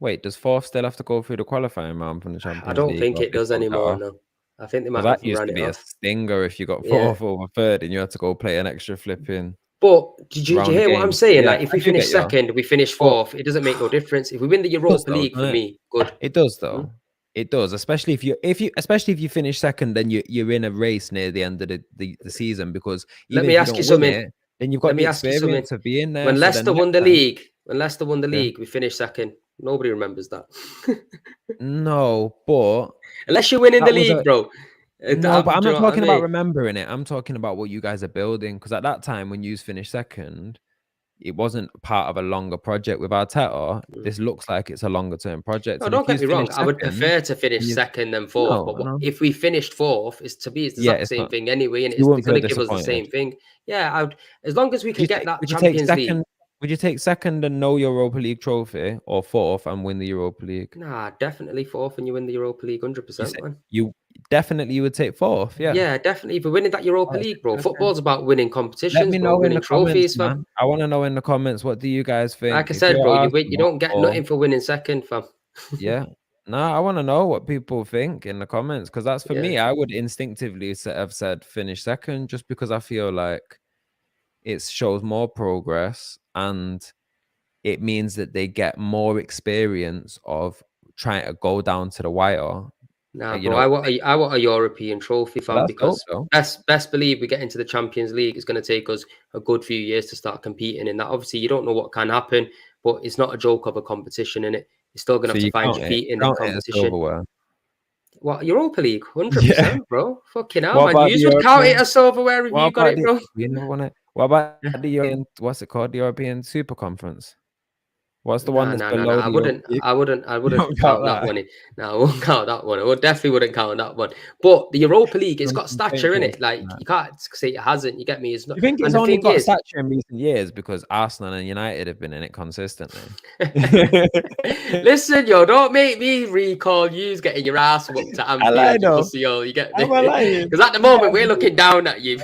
Wait, does fourth still have to go through the qualifying round from the I Champions don't League, think or have it they does took that anymore. off? No, I think they Because might that have used ran to it be a off. stinger if you got Yeah, fourth over third and you had to go play an extra flipping but did you round of hear what I'm games. saying? Yeah, Like, if I we do finish get you. second, we finish But fourth. It doesn't make no difference. If we win the it does Europa though, League, for doesn't it? me, good. It does Hmm? though. It does, especially if you finish second, then you're in a race near the end of the season, because Let even me if you ask you don't win something. it, then you've Let got me the ask you something. experience of being there. So then next When Leicester won the yeah, league, we finished second. Nobody remembers that. no, but Unless you're winning the that was a league, bro. no, but I'm Do you not know what I talking about mean? remembering it. I'm talking about what you guys are building. Because at that time, when you finished second, it wasn't part of a longer project with Arteta. Mm. This looks like it's a longer term project, No, and if don't you get me finish wrong. I would second, prefer to and finish you second than fourth. no, But I know. if we finished fourth, it's the Yeah, exact it's same not. thing anyway, and You they're wouldn't going feel to give us the disappointed. same thing. Yeah, as long as we can get that Champions League. Would you take second and no Europa League trophy, or fourth and win the Europa League? Nah, definitely fourth, and you win the Europa League, You 100%, say man. you definitely you would take fourth, yeah. Yeah, definitely. If we're winning that Europa Alright, League, bro, okay. football's about winning Let competitions, me bro, know in winning the comments, trophies, fam. man. I want to know in the comments, what do you guys Like think? I If said, you're bro, you Arsenal don't get or nothing for winning second, fam. yeah. No, I want to know what people think in the comments, because that's for Yeah. me. I would instinctively have said finish second, just because I feel like it shows more progress, and it means that they get more experience of trying to go down to the wire Nah, you bro, know, I want a European trophy, well, fam, that's dope, because though. best believe we get into the Champions League. It's going to take us a good few years to start competing in that. Obviously, you don't know what can happen, but it's not a joke of a competition in it. You're still going to So have to you find your feet in the count it as competition. silverware. What, Europa League? Yeah. 100%, bro. Fucking hell, What man. about the You would count it European? as silverware if What you got about it, the? bro. You never won it. What about Yeah. the European? What's it called? The European Super Conference. What's the one Nah, that's nah, nah, nah. below the Europa League? I You wouldn't don't count count that that. one in. No, I won't count that one. I would definitely wouldn't count that one. But the Europa League, it's Done got some great stature in places it. in Like that. you can't say it hasn't. You get me? It's Do not. you think And it's the only thing got is, stature in recent years because Arsenal and United have been in it consistently? listen, yo, don't make me recall you getting your ass whooped at I lie Anfield, you though. pussy hole. You get me? Am I lying? Because at the moment we're looking down at you.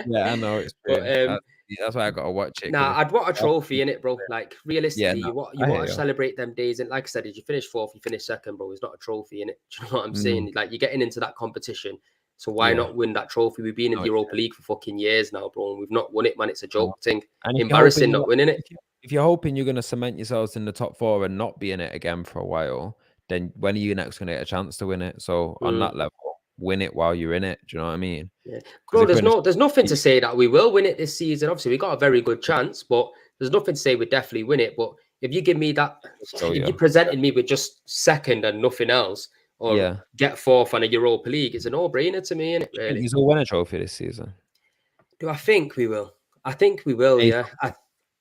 Yeah, I know it's But true. That's why I gotta watch it. nah, Because I'd want a trophy in it, bro. Like yeah, realistically, no, you I want hear to you. celebrate them days. And like I said, if you finish fourth, you finish second, bro. It's not a trophy in it. Do you know what I'm Mm, saying? Like you're getting into that competition. So why yeah, not win that trophy? We've been in no, the it's Europa League for fucking years now, bro, and we've not won it, man. It's a true. joke thing. And if you're hoping Embarrassing not you winning it. if you're hoping you're gonna cement yourselves in the top four and not be in it again for a while, then when are you next gonna get a chance to win it? So on Mm. that level, win it while you're in it. Do you know what I mean? Yeah, Because bro. if you're in a There's nothing to you say that we will win it this season. Obviously, we got a very good chance, but there's nothing to say we definitely win it. But if you give me that, just show if you you. presented me with just second and nothing else, or Yeah. get fourth on a Europa League, it's a no-brainer to me, innit? Do you think Really? you'll win a trophy this season? Do I think we will? I think we will. Ace. Yeah. I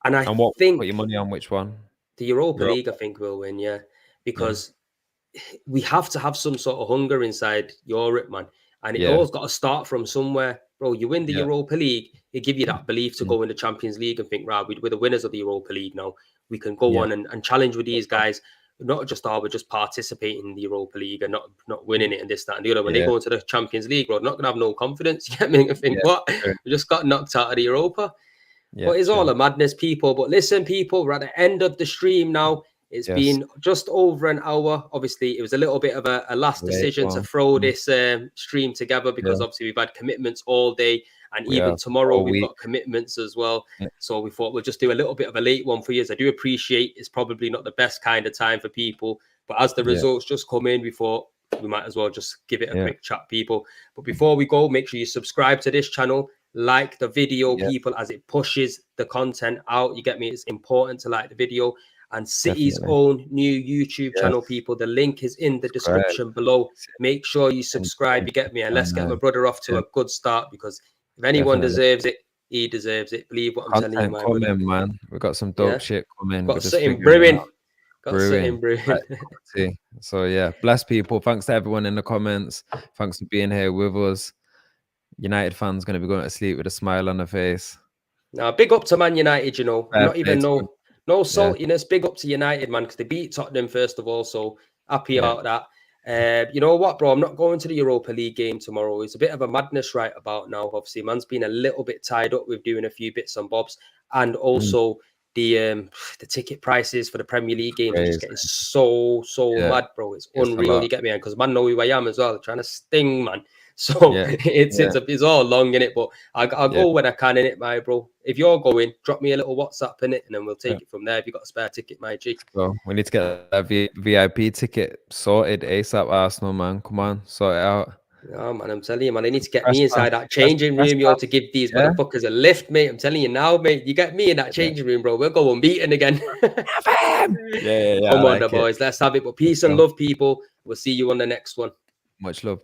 And what put your think money on which one? the Europa Europa. League. I think we'll win. Yeah, Yeah. because we have to have some sort of hunger inside Europe, man. And it Yeah. all's got to start from somewhere. Bro, you win the Yeah. Europa League, it give you that belief to Mm, go in the Champions League and think, right, we're the winners of the Europa League now. We can go yeah. on and challenge with these guys. Not just we're just participating in the Europa League and not winning it and this, that, and the other. When they Yeah. go into the Champions League, bro, they're not gonna have no confidence. You get me? And think, Yeah. what? True. We just got knocked out of the Europa. Yeah. But it's all True. a madness, people. But listen, people, we're at the end of the stream now. It's Yes. been just over an hour. Obviously, it was a little bit of a last Late decision to one. throw Mm, this stream together because yeah. obviously we've had commitments all day. And We even have tomorrow, all we've week. got commitments as well. Yeah. So we thought we'll just do a little bit of a late one for you. I do appreciate it's probably not the best kind of time for people. But as the Yeah. results just come in, we thought we might as well just give it a Yeah. quick chat, people. But before we go, make sure you subscribe to this channel, like the video, Yeah. people, as it pushes the content out. You get me? It's important to like the video. And City's Definitely. own new YouTube Yes. channel, people. The link is in the Subscribe. description below. Make sure you subscribe. You get me? And let's get my brother off to Yeah. a good start because if anyone Definitely. deserves it, he deserves it. Believe what I'm telling you, Content my brother. coming, man. We got some Yeah. dope shit coming. We're Got just something figuring it brewing. out. Got Brewing. something brewing. Right, quality. So yeah, bless people. Thanks to everyone in the comments. Thanks for being here with us. United fans going to be going to sleep with a smile on their face. Now, big up to Man United, you know. Fair Not play even to them. no Yeah, saltiness. Big up to United, man, because they beat Tottenham first of all. So happy yeah. about that. You know what, bro? I'm not going to the Europa League game tomorrow. It's a bit of a madness right about now. Obviously, man's been a little bit tied up with doing a few bits and bobs, and Mm, also the ticket prices for the Premier League games are just crazy. getting so Yeah, mad, bro. It's it's a unreal. lot. You get me? Because man know who I am as well. Trying to sting, man. So Yeah, yeah, it's all long in it, but I'll yeah. go when I can in it, my bro. If you're going, drop me a little WhatsApp in it, and then we'll Yeah. take it from there. If you got a spare ticket, my G. So we need to get that VIP ticket sorted ASAP. Arsenal, man, come on, sort it out. Oh man, I'm telling you, man, they need to get Press me inside pass, that changing press room, yo, to pass. give these Yeah, motherfuckers a lift, mate. I'm telling you now, mate. You get me in that yeah. changing room, bro. We'll go unbeaten again. Have him. Yeah, yeah, yeah. I Come on, the like it. boys. Let's have it. But Let's peace and go. love, people. We'll see you on the next one. Much love.